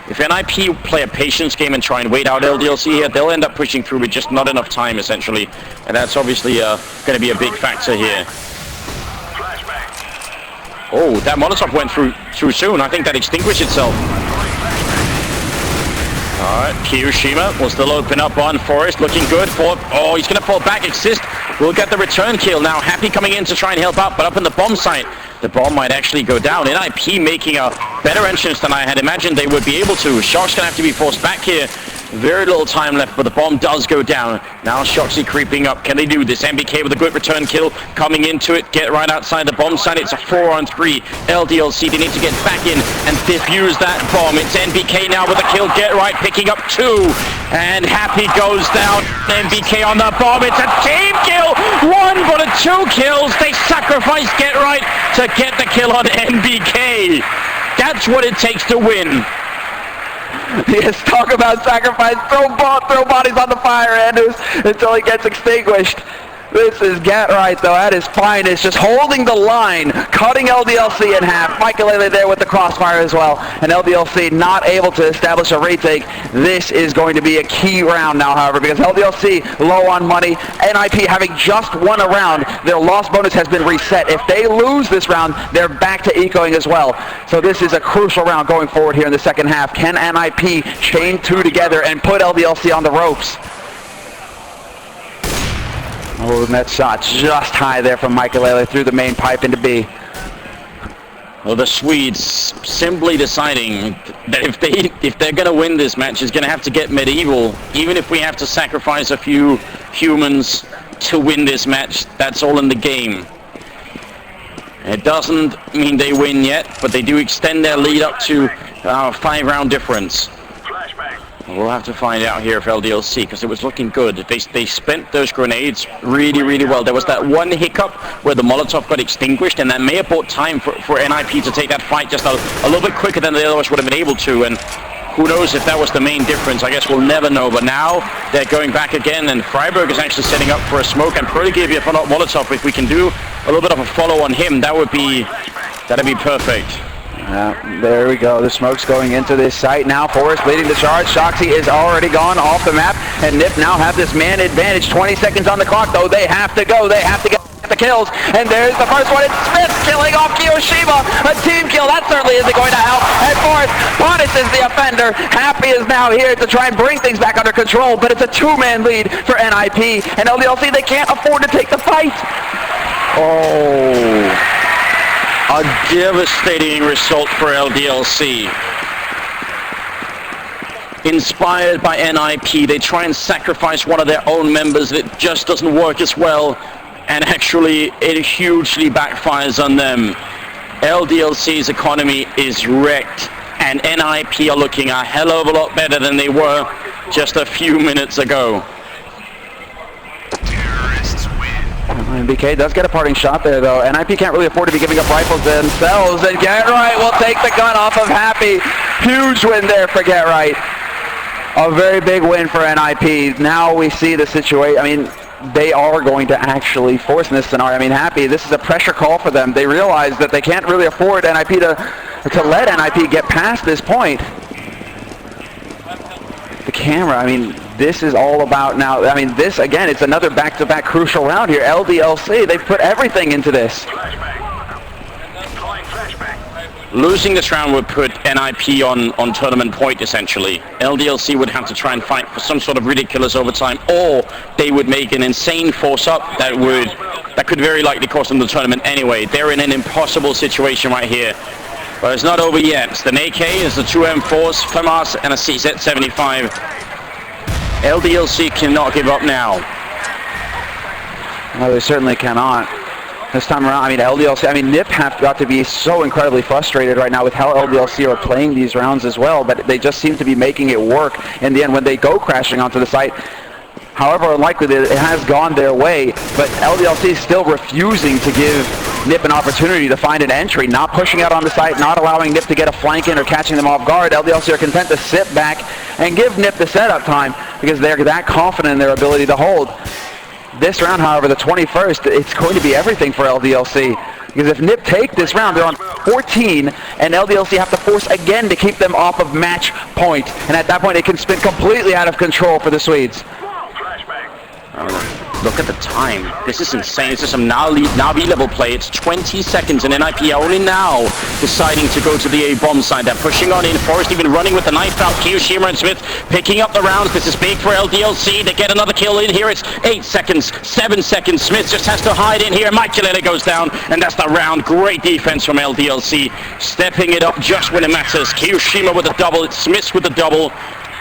Speaker 1: If NiP play a patience game and try and wait out LDLC here, they'll end up pushing through with just not enough time, essentially. And that's obviously going to be a big factor here. Oh, that Molotov went through soon. I think that extinguished itself. Alright, Kyoshima will still open up on Forrest, looking good for, oh, he's going to fall back. Exist will get the return kill now. Happy coming in to try and help out, but up in the bomb site, the bomb might actually go down. NiP making a better entrance than I had imagined they would be able to. Shox going to have to be forced back here. Very little time left, but the bomb does go down. Now Shoxy creeping up. Can they do this? NBK with a good return kill coming into it. Get right outside the bomb site. It's a 4-on-3. LDLC, they need to get back in and defuse that bomb. It's NBK now with a kill. Get right, picking up 2. And Happy goes down. NBK on the bomb. It's a team kill. 1, but 2 kills. They sacrifice Get right to get the kill on NBK. That's what it takes to win.
Speaker 2: Yes, talk about sacrifice. Throw bodies on the fire, Anders, until it gets extinguished. This is Get right, though, at his finest, just holding the line, cutting LDLC in half. Michaelele there with the crossfire as well, and LDLC not able to establish a retake. This is going to be a key round now, however, because LDLC low on money. NiP having just won a round, their loss bonus has been reset. If they lose this round, they're back to ecoing as well. So this is a crucial round going forward here in the second half. Can NiP chain 2 together and put LDLC on the ropes? Oh, net shot just high there from Michaelele through the main pipe into B.
Speaker 1: Well, the Swedes simply deciding that if they're going to win this match, it's going to have to get medieval. Even if we have to sacrifice a few humans to win this match, that's all in the game. It doesn't mean they win yet, but they do extend their lead up to 5-round difference. We'll have to find out here if LDLC, because it was looking good. They spent those grenades really, really well. There was that one hiccup where the Molotov got extinguished, and that may have bought time for NiP to take that fight just a little bit quicker than they otherwise would have been able to. And who knows if that was the main difference. I guess we'll never know. But now they're going back again, and Freiburg is actually setting up for a smoke. And probably give you a Molotov. If we can do a little bit of a follow on him, that'd be perfect.
Speaker 2: There we go. The smoke's going into this site now. Forrest leading the charge. Shoxy is already gone off the map, and NiP now have this man advantage. 20 seconds on the clock, though. They have to go. They have to get the kills, and there's the first one. It's Smith killing off Kiyoshima. A team kill. That certainly isn't going to help. And Forrest punishes the offender. Happy is now here to try and bring things back under control, but it's a 2-man lead for NiP, and LDLC, they can't afford to take the fight.
Speaker 1: Oh. A devastating result for LDLC. Inspired by NiP, they try and sacrifice one of their own members. It just doesn't work as well, and actually it hugely backfires on them. LDLC's economy is wrecked, and NiP are looking a hell of a lot better than they were just a few minutes ago.
Speaker 2: BK does get a parting shot there, though. NiP can't really afford to be giving up rifles themselves, and Get Right will take the gun off of Happy. Huge win there for Get Right. A very big win for NiP. Now we see the situation. I mean, they are going to actually force in this scenario. I mean, Happy, this is a pressure call for them. They realize that they can't really afford NiP to let NiP get past this point. The camera, I mean, this is all about now. I mean, this, again, it's another back-to-back crucial round here. LDLC, they've put everything into this.
Speaker 1: Losing this round would put NiP on tournament point, essentially. LDLC would have to try and fight for some sort of ridiculous overtime, or they would make an insane force-up that could very likely cost them the tournament anyway. They're in an impossible situation right here. But it's not over yet. It's an AK, it's the 2 M4s, FAMAS, and a CZ75. LDLC cannot give up now.
Speaker 2: No, they certainly cannot. This time around, I mean, LDLC, I mean, NiP have got to be so incredibly frustrated right now with how LDLC are playing these rounds as well, but they just seem to be making it work in the end when they go crashing onto the site. However unlikely that it has gone their way, but LDLC is still refusing to give NiP an opportunity to find an entry, not pushing out on the site, not allowing NiP to get a flank in or catching them off guard. LDLC are content to sit back and give NiP the setup time because they're that confident in their ability to hold. This round, however, the 21st, it's going to be everything for LDLC. Because if NiP take this round, they're on 14, and LDLC have to force again to keep them off of match point. And at that point, it can spin completely out of control for the Swedes.
Speaker 1: Look at the time. This is insane. This is some Navi level play. It's 20 seconds, and NiP are only now deciding to go to the A-bomb side. They're pushing on in. Forrest even running with the knife out. Kiyoshima and Smith picking up the rounds. This is big for LDLC. They get another kill in here. It's 8 seconds, 7 seconds. Smith just has to hide in here. Immaculata goes down, and that's the round. Great defense from LDLC. Stepping it up just when it matters. Kiyoshima with a double. It's Smith with the double.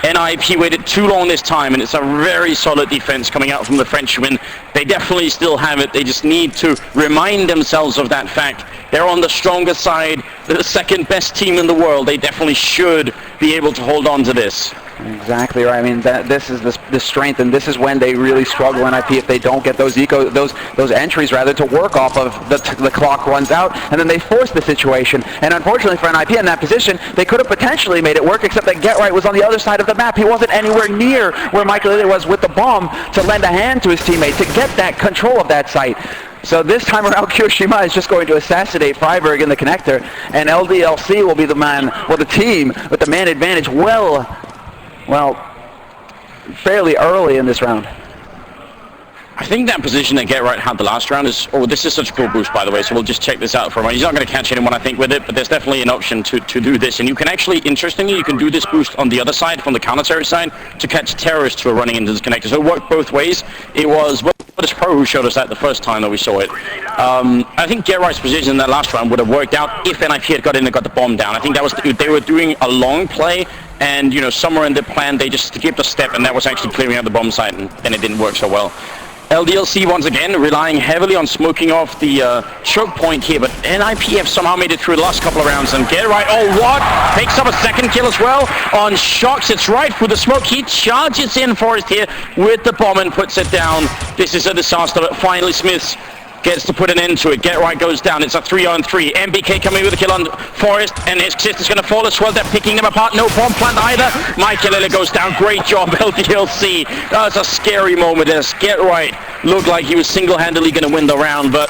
Speaker 1: NiP waited too long this time, and it's a very solid defense coming out from the Frenchman. They definitely still have it. They just need to remind themselves of that fact. They're on the stronger side. They're the second best team in the world. They definitely should be able to hold on to this.
Speaker 2: Exactly right. I mean, this is the strength, and this is when they really struggle, NiP, if they don't get those entries rather to work off of. The clock runs out, and then they force the situation. And unfortunately for NiP in that position, they could have potentially made it work, except that Get Right was on the other side of the map. He wasn't anywhere near where Michael was with the bomb to lend a hand to his teammate to get that control of that site. So this time around, Kiyoshima is just going to assassinate Freiburg in the connector, and LDLC will be the team with the man advantage fairly early in this round.
Speaker 1: I think that position that Get Right had the last round is... Oh, this is such a cool boost, by the way, so we'll just check this out for a moment. He's not going to catch anyone, I think, with it, but there's definitely an option to do this. And you can actually, interestingly, you can do this boost on the other side, from the counter-terrorist side, to catch terrorists who are running into this connector. So it worked both ways. It was... This pro who showed us that the first time that we saw it. I think Get Right's position in that last round would have worked out if NiP had got in and got the bomb down. I think that was they were doing a long play, and you know, somewhere in the plan they just skipped a step, and that was actually clearing out the bomb site, and then it didn't work so well. LDLC once again relying heavily on smoking off the choke point here, but NiP have somehow made it through the last couple of rounds, and Get Right, oh what? Picks up a second kill as well on Shocks. It's right through the smoke. He charges in Forest here with the bomb and puts it down. This is a disaster, but finally Smith gets to put an end to it. Get Right goes down. It's a 3-on-3. MBK coming with a kill on Forest, and his assist is going to fall as well. They're picking them apart. No bomb plant either. Michael goes down. Great job, LDLC. That was a scary moment as Get Right looked like he was single-handedly going to win the round, but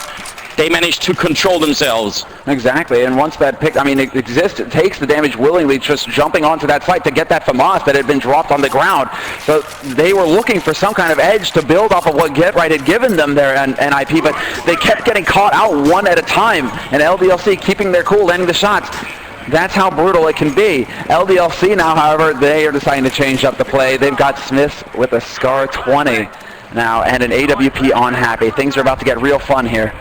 Speaker 1: they managed to control themselves.
Speaker 2: Exactly, and once that pick, I mean, it exists, it takes the damage willingly, just jumping onto that site to get that FAMAS that had been dropped on the ground. So they were looking for some kind of edge to build off of what Get Right had given them there and NiP, but they kept getting caught out one at a time, and LDLC keeping their cool, landing the shots. That's how brutal it can be. LDLC now, however, they are deciding to change up the play. They've got Smith with a Scar 20 now and an AWP on Happy. Things are about to get real fun here.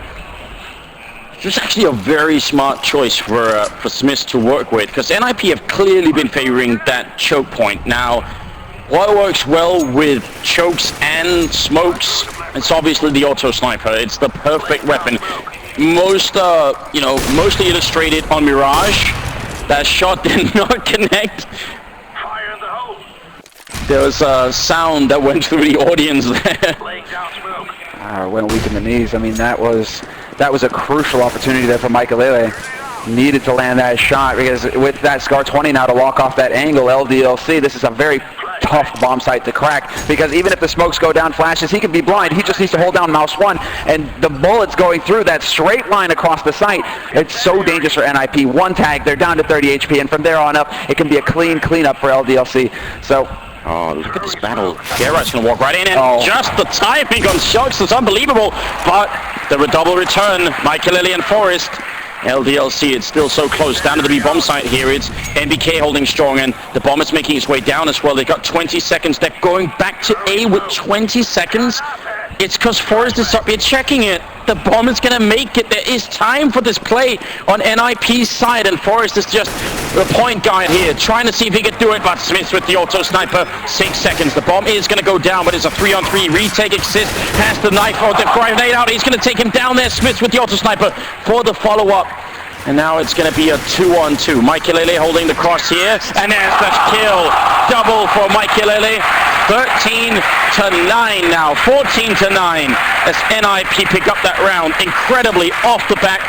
Speaker 1: It's actually a very smart choice for Smith to work with, because NiP have clearly been favoring that choke point. Now, what works well with chokes and smokes, it's obviously the auto sniper. It's the perfect weapon. Most, mostly illustrated on Mirage. That shot did not connect.
Speaker 3: Fire in the hole.
Speaker 1: There was a sound that went through the audience there.
Speaker 3: Laying down smoke.
Speaker 2: Went weak in the knees. I mean, that was a crucial opportunity there for Michael. Needed to land that shot, because with that Scar 20 now to walk off that angle, LDLC, this is a very tough bomb site to crack, because even if the smokes go down, flashes, he can be blind. He just needs to hold down mouse 1, and the bullets going through that straight line across the site, it's so dangerous for NiP. One tag, they're down to 30 HP, and from there on up, it can be a cleanup for LDLC. So,
Speaker 1: oh, look at this battle. Get Right's going to walk right in, and just the timing on Shocks is unbelievable, but the double return, Michael and Forest. LDLC, it's still so close. Down to the B bomb site here. It's MBK holding strong, and the bomb is making its way down as well. They've got 20 seconds. They're going back to A with 20 seconds. It's because Forest is checking it. The bomb is going to make it. There is time for this play on NiP's side, and Forest is just the point guy here, trying to see if he can do it, but Smith with the auto sniper, 6 seconds. The bomb is going to go down, but it's a 3-on-3. Retake exists, has the knife, or the grenade out. He's going to take him down there. Smith with the auto sniper for the follow-up. And now it's going to be a 2-on-2. Michael holding the cross here, and there's the kill. Double for Michael. 13-9 now, 14-9 as NiP pick up that round incredibly off the back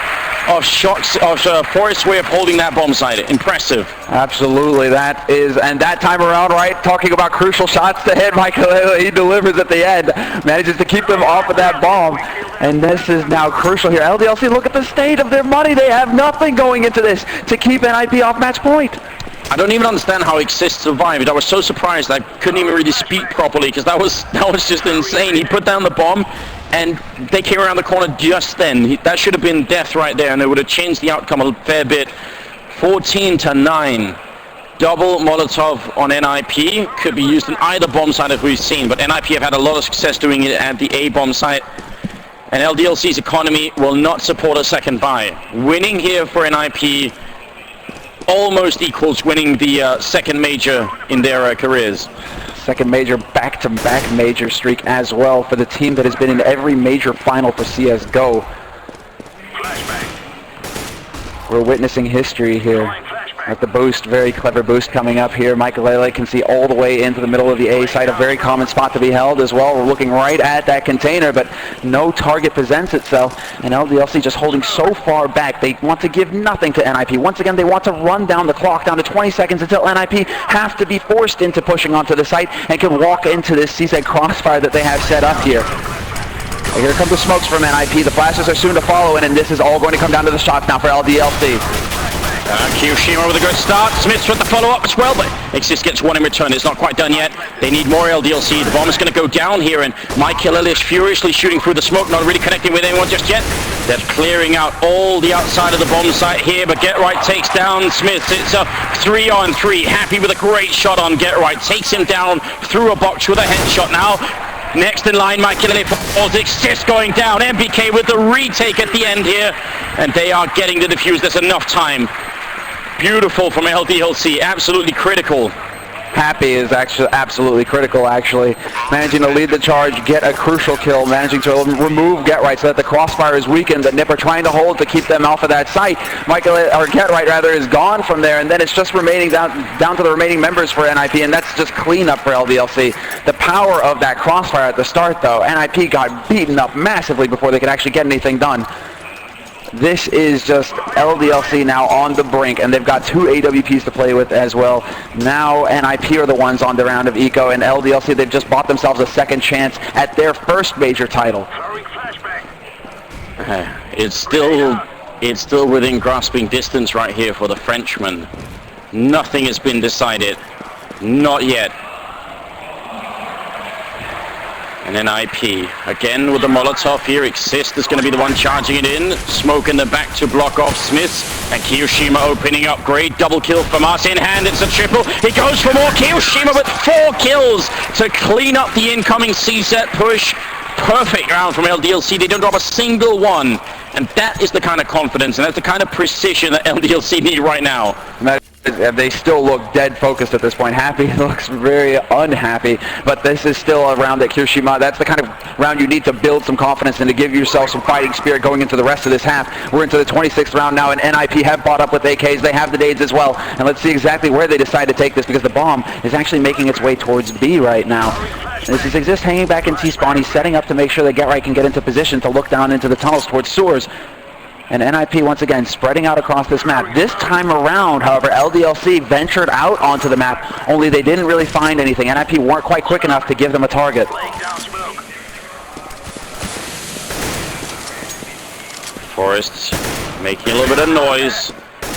Speaker 1: of Shocks, of Forest's way of holding that bomb site. Impressive.
Speaker 2: Absolutely, that is, and that time around, right, talking about crucial shots to hit, Michael, he delivers at the end, manages to keep them off of that bomb, and this is now crucial here. LDLC, look at the state of their money. They have nothing going into this to keep NiP off match point.
Speaker 1: I don't even understand how Exist survived. I was so surprised I couldn't even really speak properly, because that was just insane. He put down the bomb, and they came around the corner just then. That should have been death right there, and it would have changed the outcome a fair bit. 14-9. Double Molotov on NiP. Could be used in either bomb site as we've seen, but NiP have had a lot of success doing it at the A bomb site. And LDLC's economy will not support a second buy. Winning here for NiP almost equals winning the second major in their careers.
Speaker 2: Second major, back-to-back major streak as well for the team that has been in every major final for CSGO. We're witnessing history here at the boost, very clever boost coming up here. Michael can see all the way into the middle of the A site, a very common spot to be held as well. We're looking right at that container, but no target presents itself, and LDLC just holding so far back. They want to give nothing to NiP. Once again, they want to run down the clock down to 20 seconds until NiP have to be forced into pushing onto the site and can walk into this CZ crossfire that they have set up here. Here come the smokes from NiP. The flashes are soon to follow, and this is all going to come down to the shots now for LDLC.
Speaker 1: Kyoshima with a good start. Smith's with the follow-up as well, but Exist gets one in return. It's not quite done yet. They need more LDLC. The bomb is going to go down here, and Michael is furiously shooting through the smoke, not really connecting with anyone just yet. They're clearing out all the outside of the bomb site here, but Get Right takes down Smith. It's a 3-on-3. Happy with a great shot on Get Right. Takes him down through a box with a headshot now. Next in line, Michael falls, Exist going down. MBK with the retake at the end here. And they are getting the defuse. There's enough time. Beautiful from LDLC. Absolutely critical.
Speaker 2: Happy is actually absolutely critical, actually. Managing to lead the charge, get a crucial kill, managing to remove Get Right so that the crossfire is weakened. The NiP are trying to hold to keep them off of that site. Get Right rather is gone from there, and then it's just remaining down to the remaining members for NiP, and that's just cleanup for LDLC. The power of that crossfire at the start, though, NiP got beaten up massively before they could actually get anything done. This is just LDLC now on the brink, and they've got 2 AWPs to play with as well. Now NiP are the ones on the round of eco, and LDLC, they've just bought themselves a second chance at their first major title.
Speaker 1: It's still within grasping distance right here for the Frenchman. Nothing has been decided. Not yet. And then NiP again with the Molotov here. Exist is going to be the one charging it in. Smoke in the back to block off Smith. And Kiyoshima opening up. Great double kill from us. In hand, it's a triple. He goes for more. Kiyoshima with 4 kills to clean up the incoming C-set push. Perfect round from LDLC. They don't drop a single one. And that is the kind of confidence and that's the kind of precision that LDLC need right now.
Speaker 2: They still look dead focused at this point. Happy looks very unhappy, but this is still a round that Kiyoshima, that's the kind of round you need to build some confidence and to give yourself some fighting spirit going into the rest of this half. We're into the 26th round now, and NiP have bought up with AKs. They have the nades as well, and let's see exactly where they decide to take this, because the bomb is actually making its way towards B right now. This is Exist hanging back in T-spawn. He's setting up to make sure that Get Right can get into position to look down into the tunnels towards sewers. And NiP once again spreading out across this map. This time around, however, LDLC ventured out onto the map, only they didn't really find anything. NiP weren't quite quick enough to give them a target.
Speaker 1: Forrest making a little bit of noise,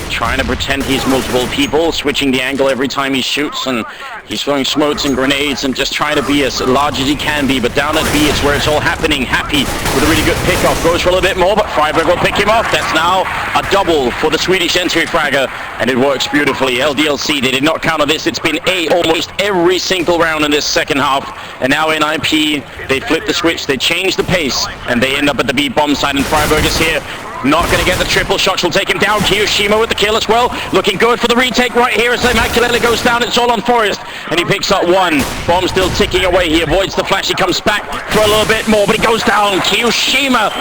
Speaker 1: trying to pretend he's multiple people, switching the angle every time he shoots, and he's throwing smokes and grenades and just trying to be as large as he can be. But down at B, it's where it's all happening. Happy with a really good pickoff, goes for a little bit more, but Freiburg will pick him off. That's now a double for the Swedish entry fragger, and it works beautifully. LDLC, they did not counter this. It's been almost every single round in this second half, and now NiP, they flip the switch, they change the pace, and they end up at the B bomb side, and Freiburg is here. Not going to get the triple shot. Will take him down. Kiyoshima with the kill as well. Looking good for the retake right here as Immaculate goes down. It's all on Forrest. And he picks up one. Bomb still ticking away. He avoids the flash. He comes back for a little bit more, but he goes down. Kiyoshima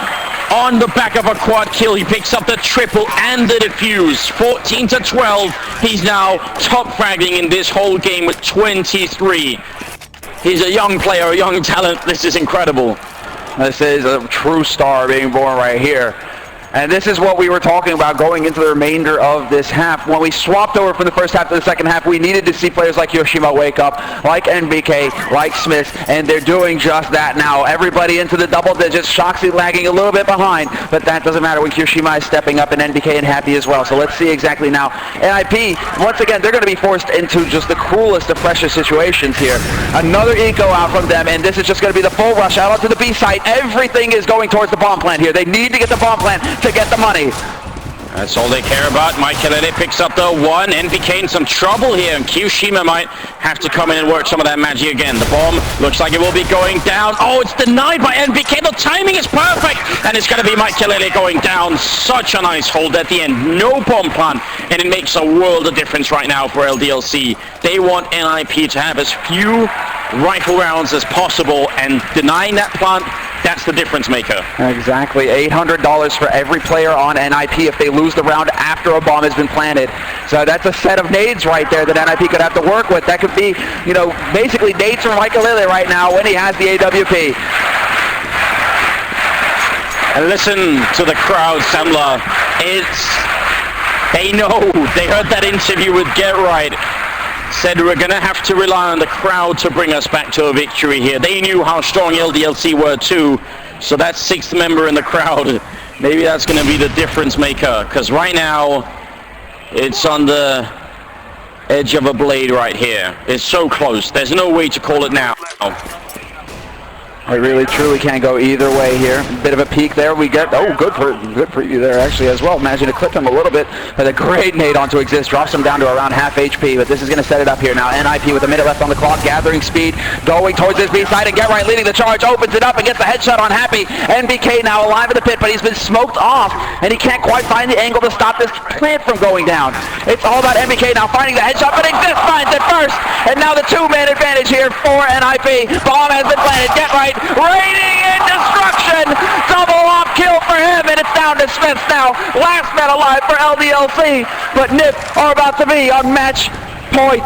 Speaker 1: on the back of a quad kill. He picks up the triple and the defuse. 14-12. He's now top fragging in this whole game with 23. He's a young player, a young talent. This is incredible.
Speaker 2: This is a true star being born right here. And this is what we were talking about going into the remainder of this half. When we swapped over from the first half to the second half, we needed to see players like Kiyoshima wake up, like NBK, like Smith, and they're doing just that now. Everybody into the double digits, Shoxy lagging a little bit behind, but that doesn't matter when Kiyoshima is stepping up and NBK and Happy as well. So let's see exactly now. NiP, once again, they're going to be forced into just the cruelest of pressure situations here. Another eco out from them, and this is just going to be the full rush out onto the B site. Everything is going towards the bomb plant here. They need to get the bomb plant to get the money.
Speaker 1: That's all they care about. Michaelele picks up the one. NBK in some trouble here, and Kiyoshima might have to come in and work some of that magic again. The bomb looks like it will be going down. Oh, it's denied by NBK. The timing is perfect, and it's going to be Michaelele going down. Such a nice hold at the end. No bomb plant, and it makes a world of difference right now for LDLC. They want NiP to have as few rifle rounds as possible, and denying that plant, that's the difference maker.
Speaker 2: Exactly. $800 for every player on NiP if they lose the round after a bomb has been planted. So that's a set of nades right there that NiP could have to work with. That could be, you know, basically nades from Michaelele right now when he has the AWP.
Speaker 1: And listen to the crowd, Samla. They know. They heard that interview with Get Right. Said we're going to have to rely on the crowd to bring us back to a victory here. They knew how strong LDLC were too. So that sixth member in the crowd, maybe that's going to be the difference maker. Because right now, it's on the edge of a blade right here. It's so close. There's no way to call it now.
Speaker 2: It really truly can go either way here. Bit of a peek there. We get, oh, good preview there actually as well. Imagine to clip him a little bit with a great nade onto Exist. Drops him down to around half HP, but this is going to set it up here now. NiP with a minute left on the clock, gathering speed, going towards his B side, and Get Right leading the charge, opens it up and gets the headshot on Happy. NBK now alive in the pit, but he's been smoked off, and he can't quite find the angle to stop this plant from going down. It's all about NBK now finding the headshot, but Exist finds it first, and now the two-man advantage here for NiP. Bomb has been planted. Get Right raining in destruction. Double off kill for him, and it's down to Smith now. Last man alive for LDLC, but NiP are about to be on match point.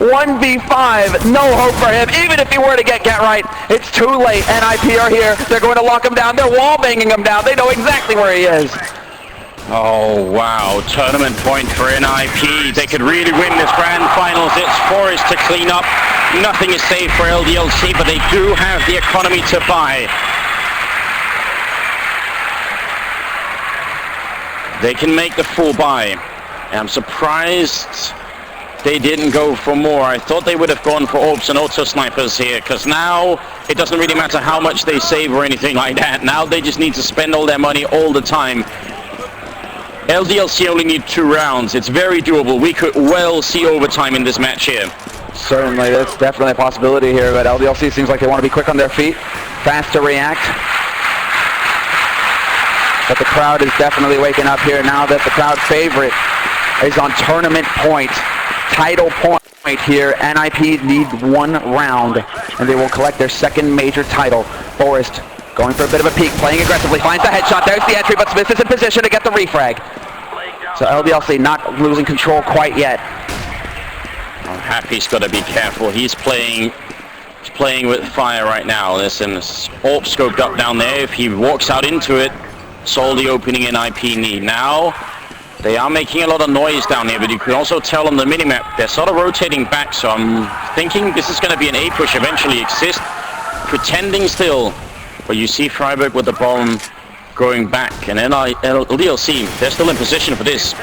Speaker 2: 1v5, no hope for him. Even if he were to get Right, it's too late. NiP are here. They're going to lock him down. They're wall banging him down. They know exactly where he is.
Speaker 1: Oh, wow. Tournament point for NiP. They could really win this grand finals. It's Forest to clean up. Nothing is safe for LDLC, but they do have the economy to buy. They can make the full buy. I'm surprised they didn't go for more. I thought they would have gone for orbs and auto snipers here, because now it doesn't really matter how much they save or anything like that. Now they just need to spend all their money all the time. LDLC only need 2 rounds. It's very doable. We could well see overtime in this match here.
Speaker 2: Certainly, that's definitely a possibility here, but LDLC seems like they want to be quick on their feet, fast to react. But the crowd is definitely waking up here now that the crowd favorite is on tournament point, title point here. NiP need 1 round, and they will collect their second major title. Forest going for a bit of a peek, playing aggressively, finds the headshot. There's the entry, but Smith is in position to get the refrag. So LDLC not losing control quite yet.
Speaker 1: Happy's got to be careful. He's playing with fire right now. Listen, AWP scoped up down there. If he walks out into it, it's all the opening NiP need. Now, they are making a lot of noise down here, but you can also tell on the minimap, they're sort of rotating back, so I'm thinking this is going to be an A push eventually. Exist pretending still, but you see Freiburg with the bomb going back, and LDLC, they're still in position for this.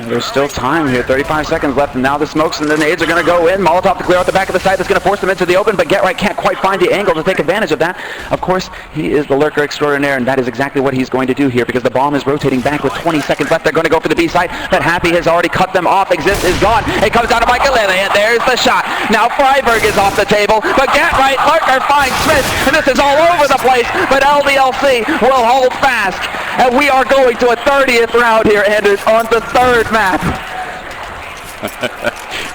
Speaker 2: There's still time here, 35 seconds left, and now the smokes and the nades are going to go in. Molotov to clear out the back of the site. That's going to force them into the open, but Get Right can't quite find the angle to take advantage of that. Of course, he is the lurker extraordinaire, and that is exactly what he's going to do here, because the bomb is rotating back with 20 seconds left. They're going to go for the B site, but Happy has already cut them off. Exist is gone. It comes down to Michaelele, and there's the shot. Now Freiburg is off the table, but Get Right, lurker finds Smith, and this is all over the place, but LDLC will hold fast, and we are going to a 30th round here, Anders, on the 3rd map.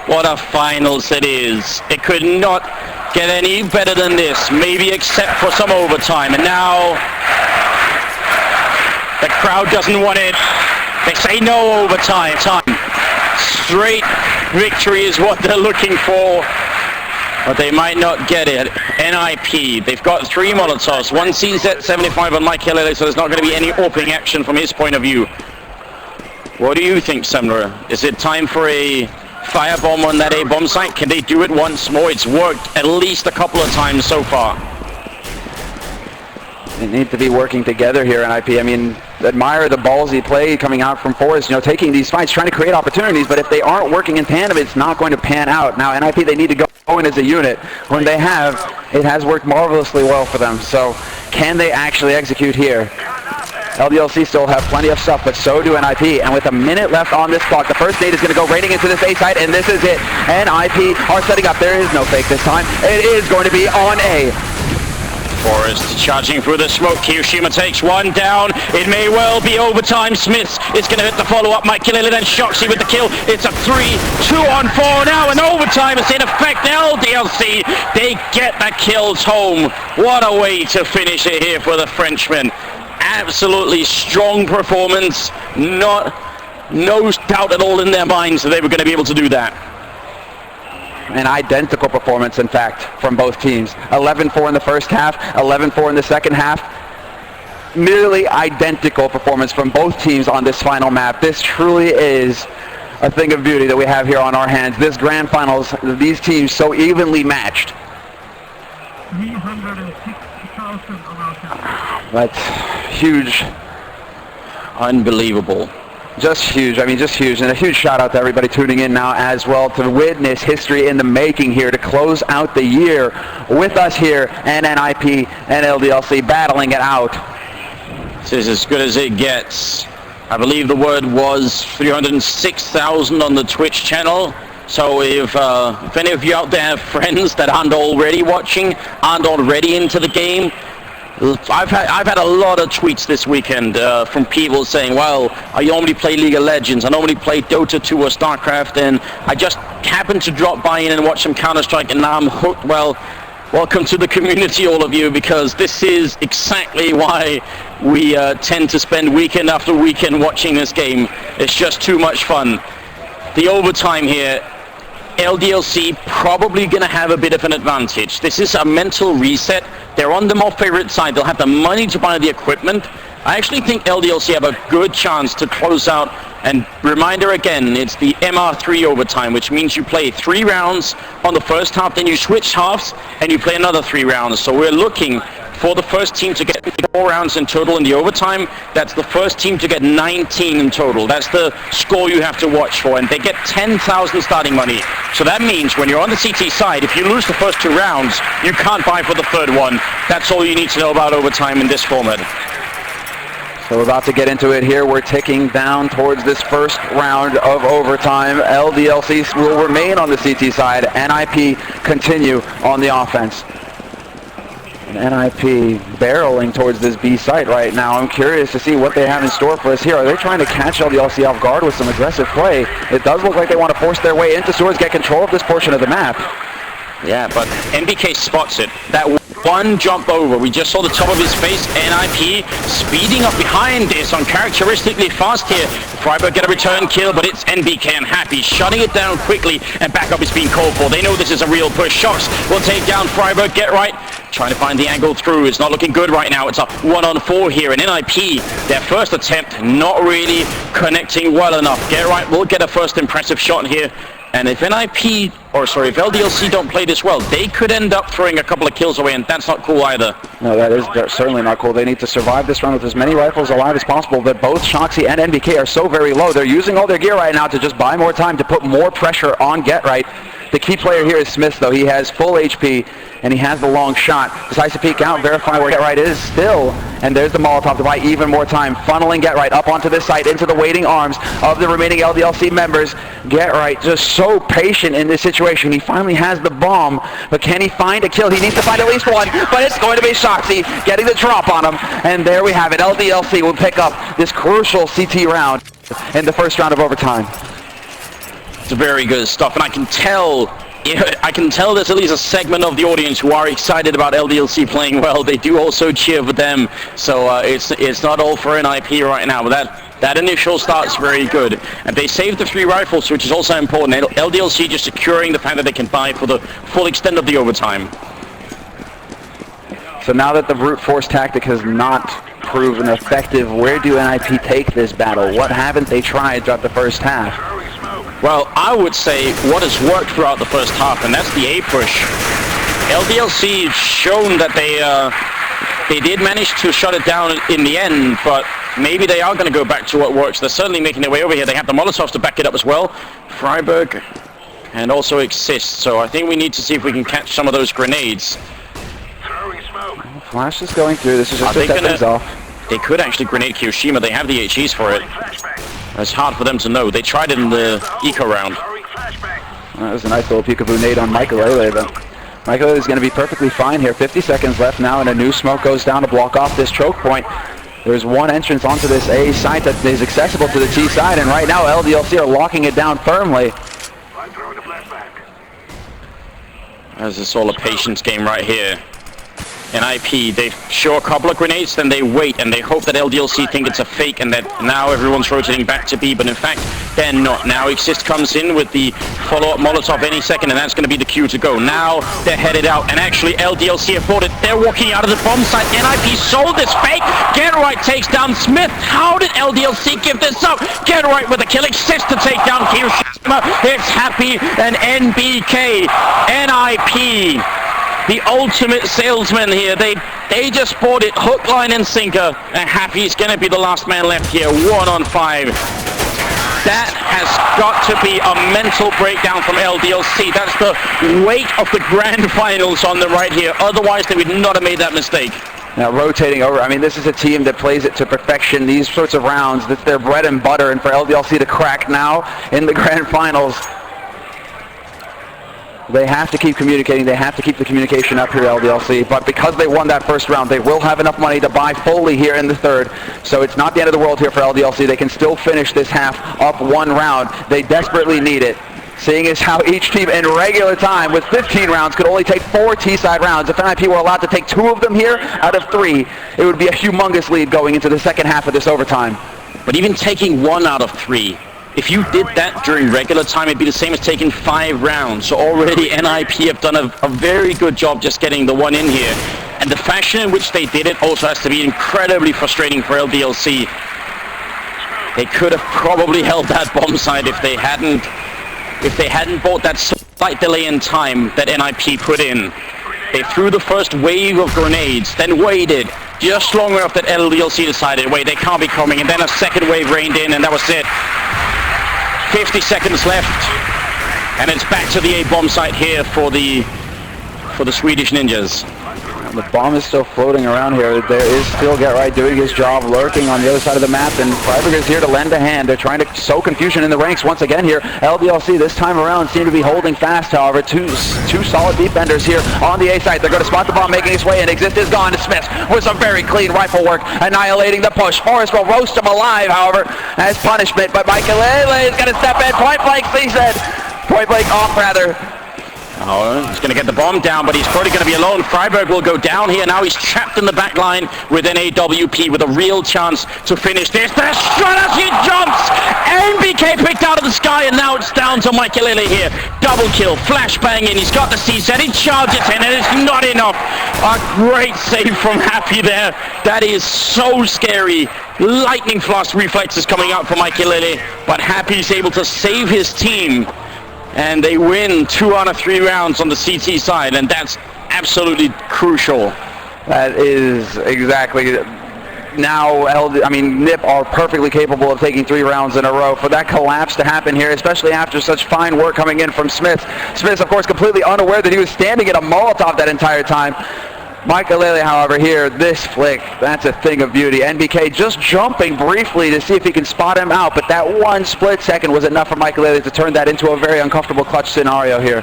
Speaker 1: What a finals it is. It could not get any better than this, maybe except for some overtime. And now the crowd doesn't want it. They say no overtime. Straight victory is what they're looking for, but they might not get it. NiP, they've got 3 Molotovs, 1 CZ75 on Mike Hillary, so there's not going to be any opening action from his point of view. What do you think, Semler? Is it time for a firebomb on that A bomb site? Can they do it once more? It's worked at least a couple of times so far.
Speaker 2: They need to be working together here, NiP. I mean, admire the ballsy play coming out from Forest, you know, taking these fights, trying to create opportunities, but if they aren't working in tandem, it's not going to pan out. Now, NiP, they need to go in as a unit. When they have, it has worked marvelously well for them. So, can they actually execute here? LDLC still have plenty of stuff, but so do NiP. And with a minute left on this clock, the first nade is going to go raining into this A site, and this is it. NiP are setting up. There is no fake this time. It is going to be on A.
Speaker 1: Forest charging through the smoke. Kiyoshima takes 1 down. It may well be overtime. Smith is going to hit the follow-up. Mike Killela then Shoxy with the kill. It's a 3-2-on-4 now, and overtime is in effect. LDLC, they get the kills home. What a way to finish it here for the Frenchman. Absolutely strong performance. No doubt at all in their minds that they were going to be able to do that.
Speaker 2: An identical performance, in fact, from both teams. 11-4 in the first half, 11-4 in the second half. Nearly identical performance from both teams on this final map. This truly is a thing of beauty that we have here on our hands. This grand finals, these teams so evenly matched.
Speaker 3: 360,000 Americans.
Speaker 2: That's huge.
Speaker 1: Unbelievable.
Speaker 2: Just huge. I mean, just huge. And a huge shout out to everybody tuning in now as well to witness history in the making here to close out the year with us here and NiP and LDLC battling it out.
Speaker 1: This is as good as it gets. I believe the word was 306,000 on the Twitch channel. So if any of you out there have friends that aren't already watching, aren't already into the game, I've had a lot of tweets this weekend from people saying, well, I normally play League of Legends, I normally play Dota 2 or StarCraft, and I just happened to drop by in and watch some Counter-Strike, and now I'm hooked. Well, welcome to the community, all of you, because this is exactly why we tend to spend weekend after weekend watching this game. It's just too much fun. The overtime here, LDLC probably going to have a bit of an advantage. This is a mental reset. They're on the more favorite side. They'll have the money to buy the equipment. I actually think LDLC have a good chance to close out. And reminder again, it's the MR3 overtime, which means you play 3 rounds on the first half, then you switch halves, and you play another 3 rounds. So we're looking for the first team to get 4 rounds in total in the overtime. That's the first team to get 19 in total. That's the score you have to watch for, and they get 10,000 starting money. So that means when you're on the CT side, if you lose the first 2 rounds, you can't buy for the third one. That's all you need to know about overtime in this format.
Speaker 2: So we're about to get into it here. We're ticking down towards this first round of overtime. LDLC will remain on the CT side. NiP continue on the offense. NiP barreling towards this B site right now. I'm curious to see what they have in store for us here. Are they trying to catch LDLC off guard with some aggressive play? It does look like they want to force their way into sewers, get control of this portion of the map.
Speaker 1: Yeah, but NBK spots it. That one jump over, we just saw the top of his face. NiP speeding up behind this, uncharacteristically fast here. Freiburg get a return kill, but it's NBK and Happy shutting it down quickly, and backup is being called for. They know this is a real push. Shocks will take down Freiburg. Get right, trying to find the angle through. It's not looking good right now. It's a 1-on-4 here, and NiP, their first attempt, not really connecting well enough. Get right, we'll get a first impressive shot here. And if if LDLC don't play this well, they could end up throwing a couple of kills away, and that's not cool either.
Speaker 2: No, that is certainly not cool. They need to survive this round with as many rifles alive as possible, but both Shoxy and NBK are so very low. They're using all their gear right now to just buy more time, to put more pressure on Get Right. The key player here is Smith, though. He has full HP, and he has the long shot. Decides to peek out, verify where Get Right is still, and there's the Molotov to buy even more time, funneling Get Right up onto this site, into the waiting arms of the remaining LDLC members. Get Right just so patient in this situation. He finally has the bomb, but can he find a kill? He needs to find at least one, but it's going to be Shoxy getting the drop on him, and there we have it. LDLC will pick up this crucial CT round in the first round of overtime.
Speaker 1: It's very good stuff, and I can tell there's at least a segment of the audience who are excited about LDLC playing well. They do also cheer for them, so it's not all for NiP right now, but that initial start's very good. And they saved the 3 rifles, which is also important. LDLC just securing the fact that they can buy for the full extent of the overtime.
Speaker 2: So now that the brute force tactic has not proven effective, where do NiP take this battle? What haven't they tried throughout the first half?
Speaker 1: Well, I would say what has worked throughout the first half, and that's the A push. LDLC shown that they did manage to shut it down in the end, but maybe they are going to go back to what works. They're certainly making their way over here. They have the Molotovs to back it up as well. Freiburg and also Exist. So I think we need to see if we can catch some of those grenades.
Speaker 2: Flash is going through. This is just to set things off.
Speaker 1: They could actually grenade Kiyoshima. They have the HEs for it. It's hard for them to know. They tried it in the eco round.
Speaker 2: That was a nice little peekaboo nade on Michael, but Michael is going to be perfectly fine here. 50 seconds left now, and a new smoke goes down to block off this choke point. There's one entrance onto this A site that is accessible to the T side, and right now LDLC are locking it down firmly.
Speaker 1: This is all a patience game right here. NiP, they show a couple of grenades, then they wait, and they hope that LDLC think it's a fake, and that now everyone's rotating back to B, but in fact, they're not. Now Exist comes in with the follow-up Molotov any second, and that's going to be the cue to go. Now they're headed out, and actually LDLC have bought it. They're walking out of the bomb site. NiP sold this fake. Get Right takes down Smith. How did LDLC give this up? Get Right with a kill. Exist to take down Kiyoshima. It's Happy and NBK. NiP, the ultimate salesman here. They just bought it hook, line, and sinker. And Happy's going to be the last man left here. 1-on-5. That has got to be a mental breakdown from LDLC. That's the weight of the grand finals on the right here. Otherwise, they would not have made that mistake.
Speaker 2: Now rotating over, I mean, this is a team that plays it to perfection. These sorts of rounds, that's their bread and butter, and for LDLC to crack now in the grand finals, they have to keep communicating. They have to keep the communication up here, LDLC. But because they won that first round, they will have enough money to buy fully here in the third. So it's not the end of the world here for LDLC. They can still finish this half up one round. They desperately need it. Seeing as how each team in regular time with 15 rounds could only take 4 T-side rounds. If NiP were allowed to take 2 of them here out of 3, it would be a humongous lead going into the second half of this overtime.
Speaker 1: But even taking 1 out of 3, if you did that during regular time, it'd be the same as taking 5 rounds. So already NiP have done a very good job just getting the 1 in here. And the fashion in which they did it also has to be incredibly frustrating for LDLC. They could have probably held that bomb site if they hadn't bought that slight delay in time that NiP put in. They threw the first wave of grenades, then waited just long enough that LDLC decided, wait, they can't be coming, and then a second wave rained in, and that was it. 50 seconds left, and it's back to the A bomb site here for the Swedish ninjas.
Speaker 2: The bomb is still floating around here. There is still Get Right doing his job, lurking on the other side of the map, and Freiburg is here to lend a hand. They're trying to sow confusion in the ranks once again here. LDLC this time around seem to be holding fast, however. Two solid defenders here on the A side. They're going to spot the bomb making its way in. Exist is gone. Smith with some very clean rifle work, annihilating the push. Forrest will roast him alive, however, as punishment, but Michaelele is going to step in. Point blank, he said. Point blank off, rather.
Speaker 1: Oh, he's going to get the bomb down, but he's probably going to be alone. Freiburg will go down here. Now he's trapped in the back line with an AWP with a real chance to finish this. There's shot as he jumps! NBK picked out of the sky, and now it's down to Michaelele here. Double kill, flashbang in. He's got the CZ. He charges in, and it's not enough. A great save from Happy there. That is so scary. Lightning fast reflexes coming out for Michaelele, but Happy's able to save his team. And they win 2 out of 3 rounds on the CT side, and that's absolutely crucial.
Speaker 2: That is exactly. Now, NiP are perfectly capable of taking 3 rounds in a row. For that collapse to happen here, especially after such fine work coming in from Smith. Smith, of course, completely unaware that he was standing at a Molotov that entire time. Michaelele, however, here, this flick, that's a thing of beauty. NBK just jumping briefly to see if he can spot him out, but that 1 split second was enough for Michaelele to turn that into a very uncomfortable clutch scenario here.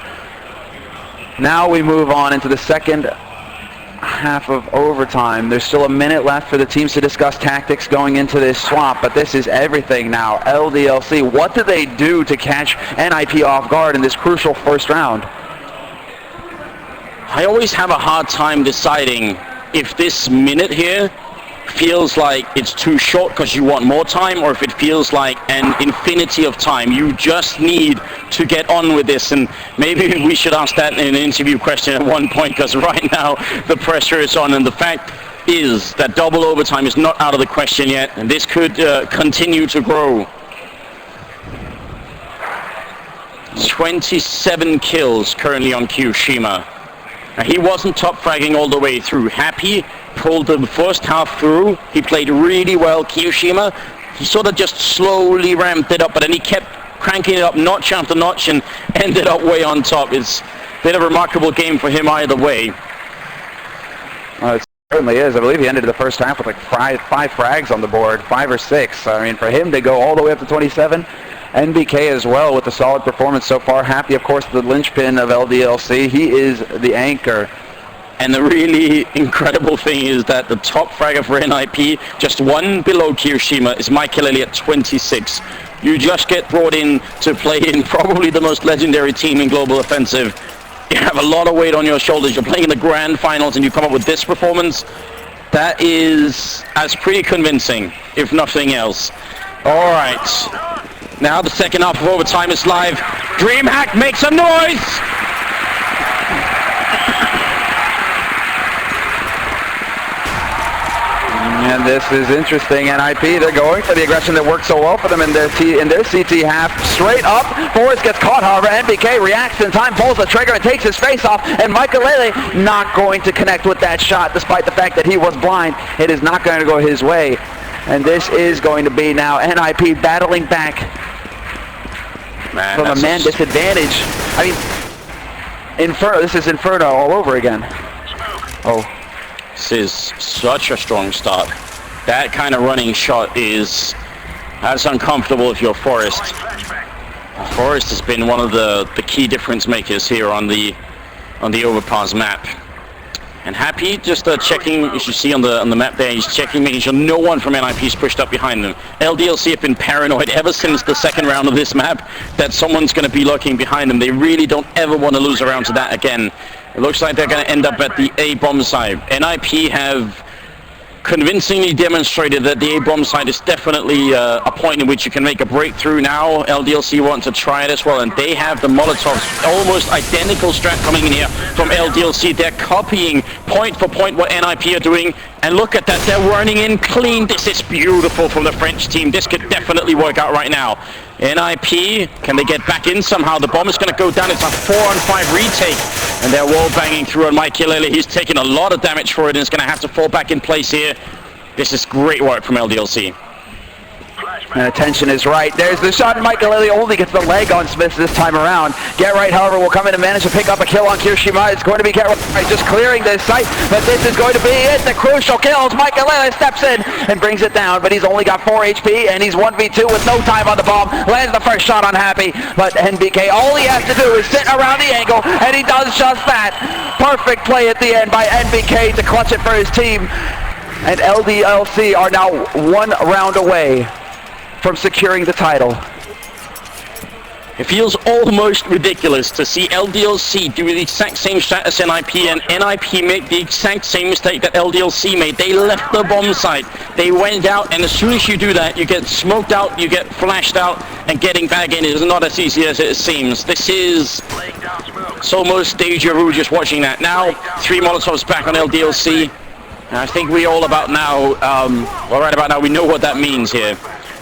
Speaker 2: Now we move on into the second half of overtime. There's still a minute left for the teams to discuss tactics going into this swap, but this is everything now. LDLC, what do they do to catch NiP off guard in this crucial first round?
Speaker 1: I always have a hard time deciding if this minute here feels like it's too short because you want more time, or if it feels like an infinity of time. You just need to get on with this, and maybe we should ask that in an interview question at one point, because right now the pressure is on, and the fact is that double overtime is not out of the question yet, and this could continue to grow. 27 kills currently on Kyoshima. Now, he wasn't top fragging all the way through. Happy pulled the first half through. He played really well. Kyoshima, he sort of just slowly ramped it up, but then he kept cranking it up notch after notch and ended up way on top. It's been a remarkable game for him either way.
Speaker 2: It certainly is. I believe he ended the first half with like five frags on the board, 5 or 6. I mean, for him to go all the way up to 27, NBK as well with a solid performance so far. Happy, of course, the linchpin of LDLC. He is the anchor.
Speaker 1: And the really incredible thing is that the top fragger for NiP, just 1 below Kyoshima, is Michaelele at 26. You just get brought in to play in probably the most legendary team in Global Offensive. You have a lot of weight on your shoulders. You're playing in the grand finals and you come up with this performance. That is pretty convincing, if nothing else. All right. Now the second half of overtime is live. Dreamhack, make some noise!
Speaker 2: And this is interesting. NiP, they're going for the aggression that worked so well for them in their CT half. Straight up, Forrest gets caught, however. NBK reacts in time, pulls the trigger, and takes his face off. And Michaelele not going to connect with that shot, despite the fact that he was blind. It is not going to go his way. And this is going to be now NiP battling back
Speaker 1: Man,
Speaker 2: from a
Speaker 1: that's
Speaker 2: man disadvantage. I mean, this is Inferno all over again. Oh.
Speaker 1: This is such a strong start. That kind of running shot that's uncomfortable if you're Forrest. Forrest has been one of the key difference makers here on the overpass map. And Happy just checking, as you see on the map there, he's checking, making sure no one from NiP is pushed up behind them. LDLC have been paranoid ever since the second round of this map that someone's going to be lurking behind them. They really don't ever want to lose a round to that again. It looks like they're going to end up at the A bomb site. NiP have convincingly demonstrated that the A bomb site is definitely a point in which you can make a breakthrough now. LDLC want to try it as well, and they have the Molotovs, almost identical strat coming in here from LDLC. They're copying point for point what NiP are doing, and look at that, they're running in clean. This is beautiful from the French team. This could definitely work out right now. NiP, can they get back in somehow? The bomb is going to go down. It's a 4-on-5 retake, and they're wall banging through on Mike Kilele. He's taking a lot of damage for it, and is going to have to fall back in place here. This is great work from LDLC.
Speaker 2: And attention is right. There's the shot, and Mike Kilele only gets the leg on Smith this time around. Get Right, however, will come in and manage to pick up a kill on Kirishima. It's going to be Get Right just clearing this site, but this is going to be it. The crucial kills. Mike Kilele steps in and brings it down, but he's only got 4 HP, and he's 1v2 with no time on the bomb. Lands the first shot on Happy, but NBK, all he has to do is sit around the angle, and he does just that. Perfect play at the end by NBK to clutch it for his team. And LDLC are now 1 round away from securing the title.
Speaker 1: It feels almost ridiculous to see LDLC do the exact same strat as NiP, and NiP made the exact same mistake that LDLC made. They left the bomb site. They went out, and as soon as you do that, you get smoked out, you get flashed out, and getting back in is not as easy as it seems. This is... it's almost deja vu just watching that. Now, 3 Molotovs back on LDLC. And I think we all about now, well, right about now, we know what that means here.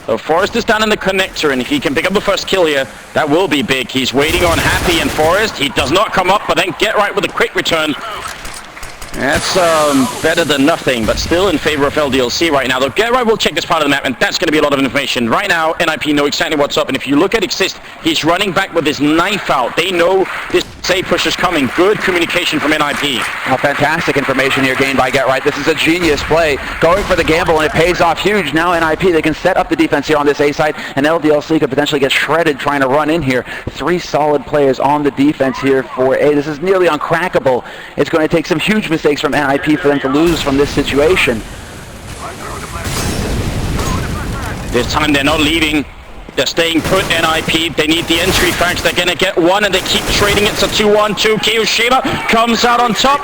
Speaker 1: So Forrest is down in the connector, and if he can pick up the first kill here, that will be big. He's waiting on Happy and Forrest. He does not come up, but then Get Right with a quick return. That's better than nothing, but still in favor of LDLC right now. Though Get Right will check this part of the map, and that's going to be a lot of information. Right now, NiP know exactly what's up, and if you look at Exist, he's running back with his knife out. They know this A push is coming. Good communication from NiP.
Speaker 2: Well, fantastic information here gained by Get Right. This is a genius play. Going for the gamble, and it pays off huge. Now NiP, they can set up the defense here on this A side, and LDLC could potentially get shredded trying to run in here. 3 solid players on the defense here for A. This is nearly uncrackable. It's going to take some huge mistakes from NiP for them to lose from this situation.
Speaker 1: This time they're not leaving. They're staying put, NiP. They need the entry frags. They're going to get 1, and they keep trading it. It's a 2-1-2. Kirishima comes out on top.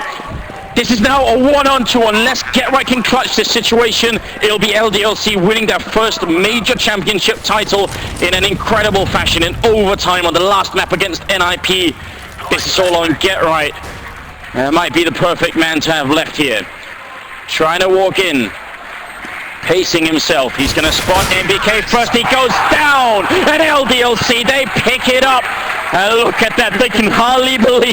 Speaker 1: This is now a 1-on-2. Unless Get Right can clutch this situation, it'll be LDLC winning their first major championship title in an incredible fashion in overtime on the last map against NiP. This is all on Get Right. Might be the perfect man to have left here. Trying to walk in. Pacing himself. He's going to spot NBK first. He goes down. And LDLC, they pick it up. And look at that. They can hardly believe